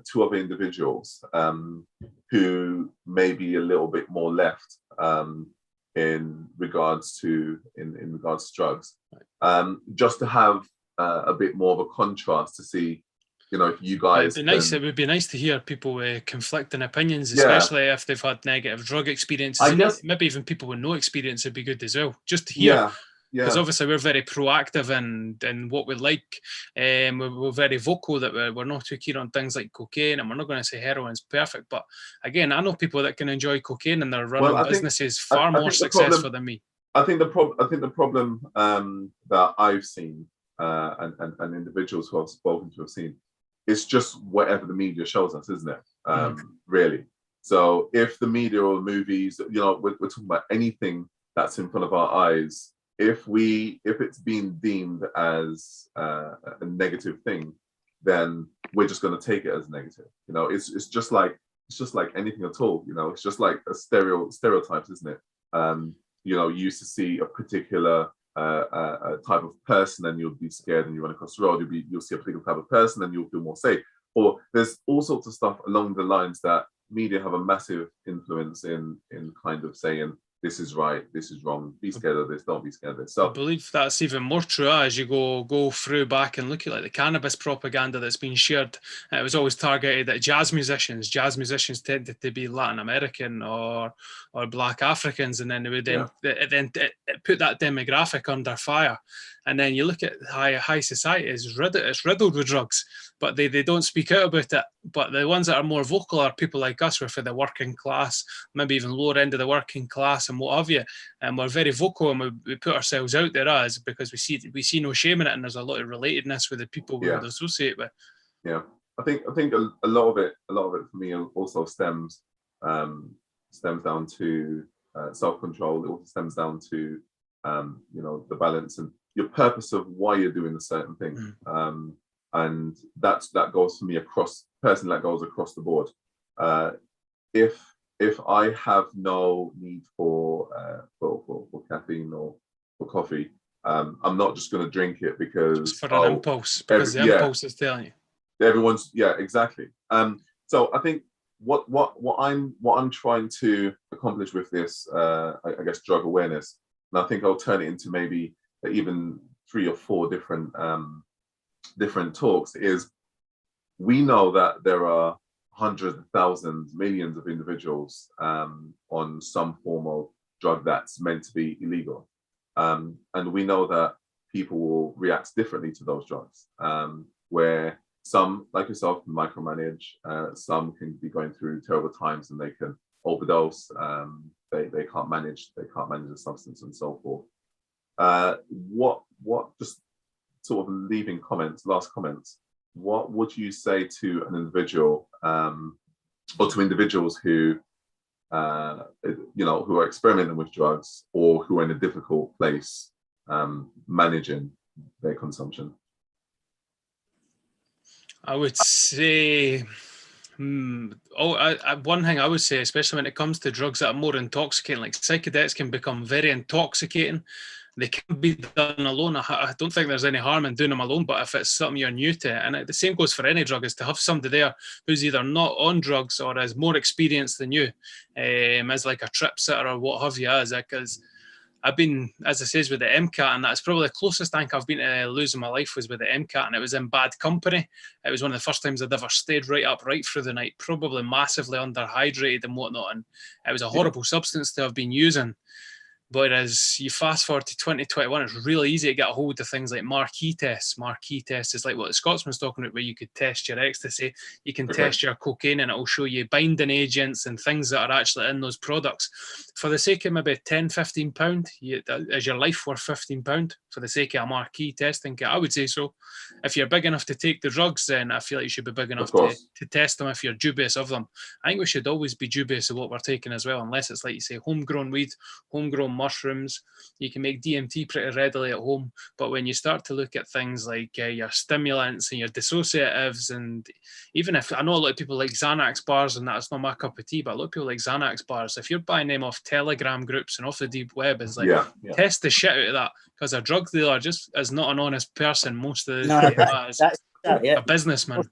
two other individuals who may be a little bit more left in regards to drugs, just to have a bit more of a contrast to see, you know, if you guys. It would be nice to hear people with conflicting opinions, especially if they've had negative drug experiences. Maybe even people with no experience would be good as well, just to hear. Because obviously we're very proactive in what we like. We're very vocal that we're not too keen on things like cocaine, and we're not going to say heroin's perfect. But again, I know people that can enjoy cocaine and they're running businesses far more successful than me. I think the problem that I've seen and individuals who I've spoken to have seen is just whatever the media shows us, isn't it? Really. So if the media or the movies, you know, we're talking about anything that's in front of our eyes. If it's being deemed as a negative thing, then we're just going to take it as negative. You know, it's just like anything at all. You know, it's just like a stereotypes, isn't it? You know, you used to see a particular type of person, and you'll be scared, and you run across the road. You'll see a particular type of person, and you'll feel more safe. Or there's all sorts of stuff along the lines that media have a massive influence in kind of saying, this is right, this is wrong, be scared of this, don't be scared of this. So I believe that's even more true as you go through back and look at like the cannabis propaganda that's been shared. It was always targeted at jazz musicians. Jazz musicians tended to be Latin American or Black Africans, and then they would it put that demographic under fire. And then you look at high society, it's riddled with drugs, but they don't speak out about it. But the ones that are more vocal are people like us. We're for the working class, maybe even lower end of the working class and what have you. And we're very vocal, and we put ourselves out there as, because we see no shame in it, and there's a lot of relatedness with the people we would associate with. Yeah, I think a lot of it for me also stems down to self-control. It also stems down to you know, the balance and your purpose of why you're doing a certain thing. And that goes for me across the board. If I have no need for caffeine or for coffee, I'm not just going to drink it because just for an impulse, because the impulse is telling you. Everyone's exactly. So I think what I'm trying to accomplish with this, I guess, drug awareness, and I think I'll turn it into maybe even 3 or 4 different talks, is we know that there are hundreds of thousands, millions of individuals on some form of drug that's meant to be illegal. And we know that people will react differently to those drugs, where some, like yourself, can micromanage, some can be going through terrible times and they can overdose, they can't manage the substance and so forth. What just sort of leaving last comments, what would you say to an individual or to individuals who who are experimenting with drugs or who are in a difficult place managing their consumption? I would say, one thing I would say, especially when it comes to drugs that are more intoxicating, like psychedelics can become very intoxicating. They can be done alone. I don't think there's any harm in doing them alone, but if it's something you're new to, and the same goes for any drug, is to have somebody there who's either not on drugs or has more experience than you, as like a trip sitter or what have you, because I've been, as I says, with the MCAT, and that's probably the closest I think I've been to losing my life was with the MCAT, and it was in bad company. It was one of the first times I'd ever stayed right up right through the night, probably massively underhydrated and whatnot, and it was a horrible substance to have been using. But as you fast forward to 2021, it's really easy to get a hold of things like marquee tests. Marquee tests is like what the Scotsman's talking about, where you could test your ecstasy, you can test your cocaine, and it'll show you binding agents and things that are actually in those products. For the sake of maybe £10-15, is your life worth £15 for the sake of a marquee testing kit? I would say so. If you're big enough to take the drugs, then I feel like you should be big enough to test them if you're dubious of them. I think we should always be dubious of what we're taking as well, unless it's like you say, homegrown weed, homegrown mushrooms. You can make DMT pretty readily at home, but when you start to look at things like your stimulants and your dissociatives, and even if I know a lot of people like Xanax bars, and that's not my cup of tea, but a lot of people like Xanax bars, if you're buying them off Telegram groups and off the deep web, is like test the shit out of that, because a drug dealer just is not an honest person most of the time. That's a businessman.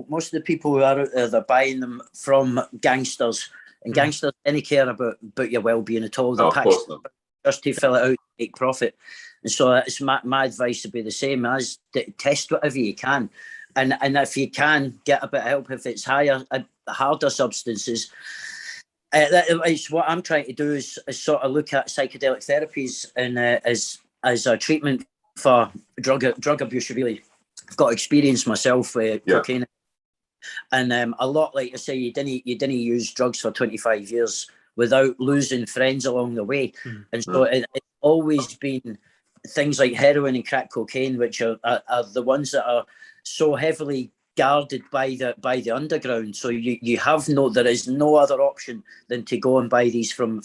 Most of the people who are out there, they're buying them from gangsters, and gangsters didn't care about your well-being at all. They're packed just to fill it out and make profit. And so it's my advice would be the same as test whatever you can. And if you can, get a bit of help if it's harder substances. It's what I'm trying to do is sort of look at psychedelic therapies and as a treatment for drug abuse. Really, I've got experience myself with cocaine, and a lot, like I say, you didn't use drugs for 25 years without losing friends along the way, and so it's always been things like heroin and crack cocaine, which are the ones that are so heavily guarded by the underground. So there is no other option than to go and buy these from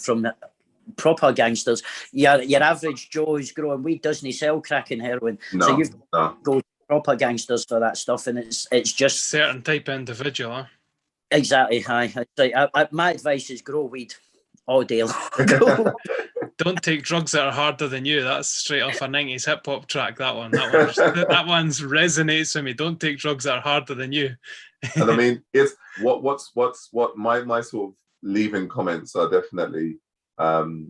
proper gangsters. Your average Joe who's growing weed doesn't sell crack and heroin, so you've got to go to proper gangsters for that stuff, and it's just certain type of individual. Huh? Exactly. My advice is grow weed all day. Don't take drugs that are harder than you. That's straight off a 90s hip hop track. That one's resonates with me. Don't take drugs that are harder than you. And I mean, it's what my sort of leaving comments are definitely, above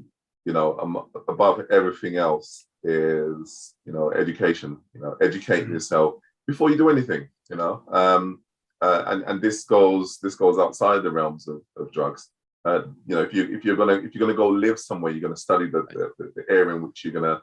everything else is, education. Educating yourself before you do anything. And this goes outside the realms of drugs. If you're gonna go live somewhere, you're gonna study the area in which you're gonna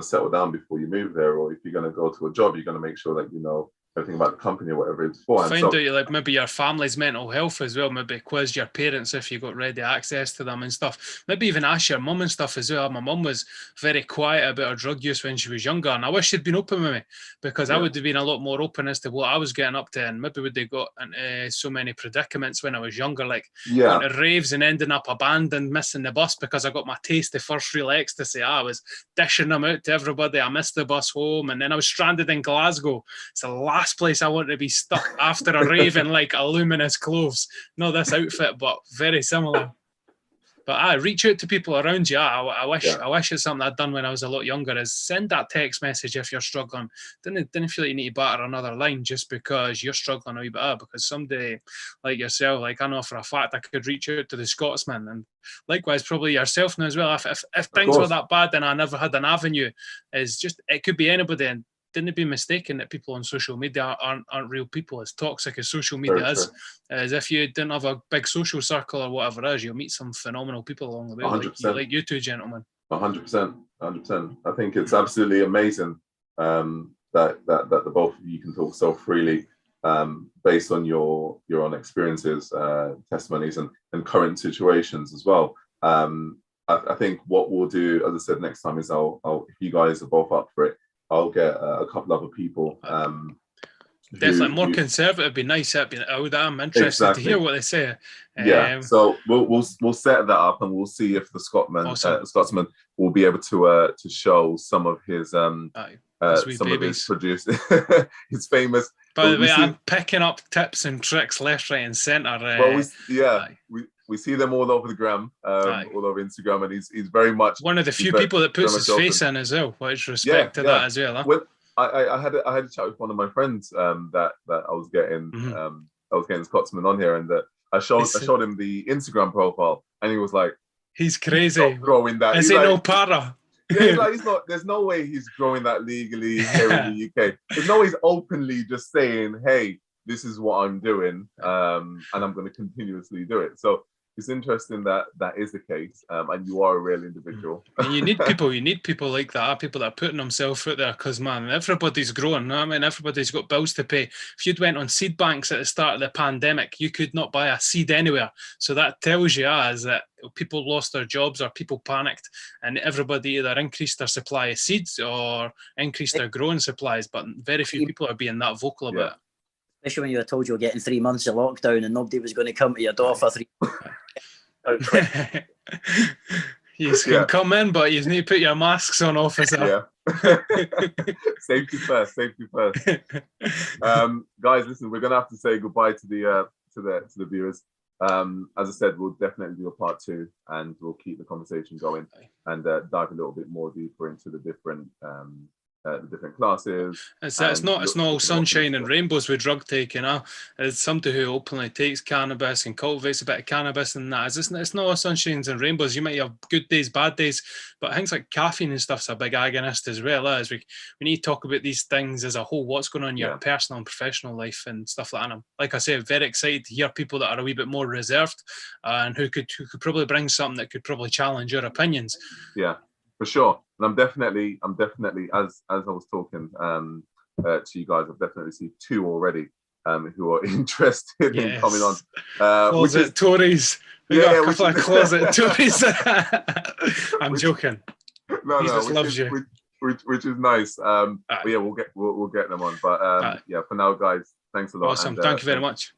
settle down before you move there, or if you're gonna go to a job, you're gonna make sure that you know everything about the company or whatever it's for. Find out like maybe your family's mental health as well. Maybe quiz your parents if you got ready access to them and stuff. Maybe even ask your mum and stuff as well. My mum was very quiet about her drug use when she was younger, and I wish she'd been open with me, because I would have been a lot more open as to what I was getting up to, and maybe would have got into so many predicaments when I was younger, like going to raves and ending up abandoned, missing the bus because I got my taste of first real ecstasy. I was dishing them out to everybody. I missed the bus home, and then I was stranded in Glasgow. It's the last place I want to be stuck after a rave in like a luminous clothes. Not this outfit, but very similar. But I reach out to people around you. I wish it's something I'd done when I was a lot younger, is send that text message if you're struggling. Didn't feel like you need to batter another line just because you're struggling a wee bit, because someday, like yourself, like I know for a fact I could reach out to the Scotsman, and likewise probably yourself now as well. If things were that bad and I never had an avenue, it could be anybody. And didn't be mistaken that people on social media aren't real people. As toxic as social media is, as if you didn't have a big social circle or whatever it is, you'll meet some phenomenal people along the way, 100%. like you two gentlemen. 100%. I think it's absolutely amazing that the both of you can talk so freely based on your own experiences, testimonies, and current situations as well. I think what we'll do, as I said, next time is I'll if you guys are both up for it, I'll get a couple other people Definitely more conservative would be nice. I'm interested to hear what they say. Yeah, so we'll set that up, and we'll see if the Scotsman will be able to show some of his some of his produced his famous. By the way, I'm picking up tips and tricks left, right, and centre. We see them all over the gram, all over Instagram, and he's very much one of the few people that puts his face in as well. Which respect to that as well. Huh? Well, I had a chat with one of my friends that I was getting Scotsman on here, and that I showed him the Instagram profile, and he was like, "He's crazy growing that. Is it no para?" Yeah, he's not. There's no way he's growing that legally here in the UK. There's no way he's openly just saying, "Hey, this is what I'm doing, and I'm going to continuously do it." So it's interesting that is the case, and you are a real individual. And you need people like that, people that are putting themselves out there, because man, everybody's growing. You know what I mean, everybody's got bills to pay. If you'd went on seed banks at the start of the pandemic, you could not buy a seed anywhere. So that tells you is that people lost their jobs or people panicked, and everybody either increased their supply of seeds or increased their growing supplies. But very few people are being that vocal about it. Especially when you were told you were getting 3 months of lockdown and nobody was going to come to your door for 3 months. You can come in, but you need to put your masks on, officer. Yeah. Safety first. Guys, listen, we're gonna have to say goodbye to the viewers. As I said, we'll definitely do a part 2, and we'll keep the conversation going and dive a little bit more deeper into the different classes. It's not all sunshine and rainbows with drug taking. As somebody who openly takes cannabis and cultivates a bit of cannabis and that, it's not all sunshines and rainbows. You might have good days, bad days, but things like caffeine and stuff's a big agonist as well. As we need to talk about these things as a whole. What's going on in your personal and professional life and stuff like that. And I'm, like I say, very excited to hear people that are a wee bit more reserved and who could probably bring something that could probably challenge your opinions. Yeah. For sure, and I'm definitely as I was talking to you guys, I've definitely seen 2 already who are interested in coming on. Closet Tories, we got a couple of closet Tories. I'm joking. No, he just loves you. Which is nice. But yeah, we'll get them on. But yeah, for now, guys, thanks a lot. Awesome. Thank you very much.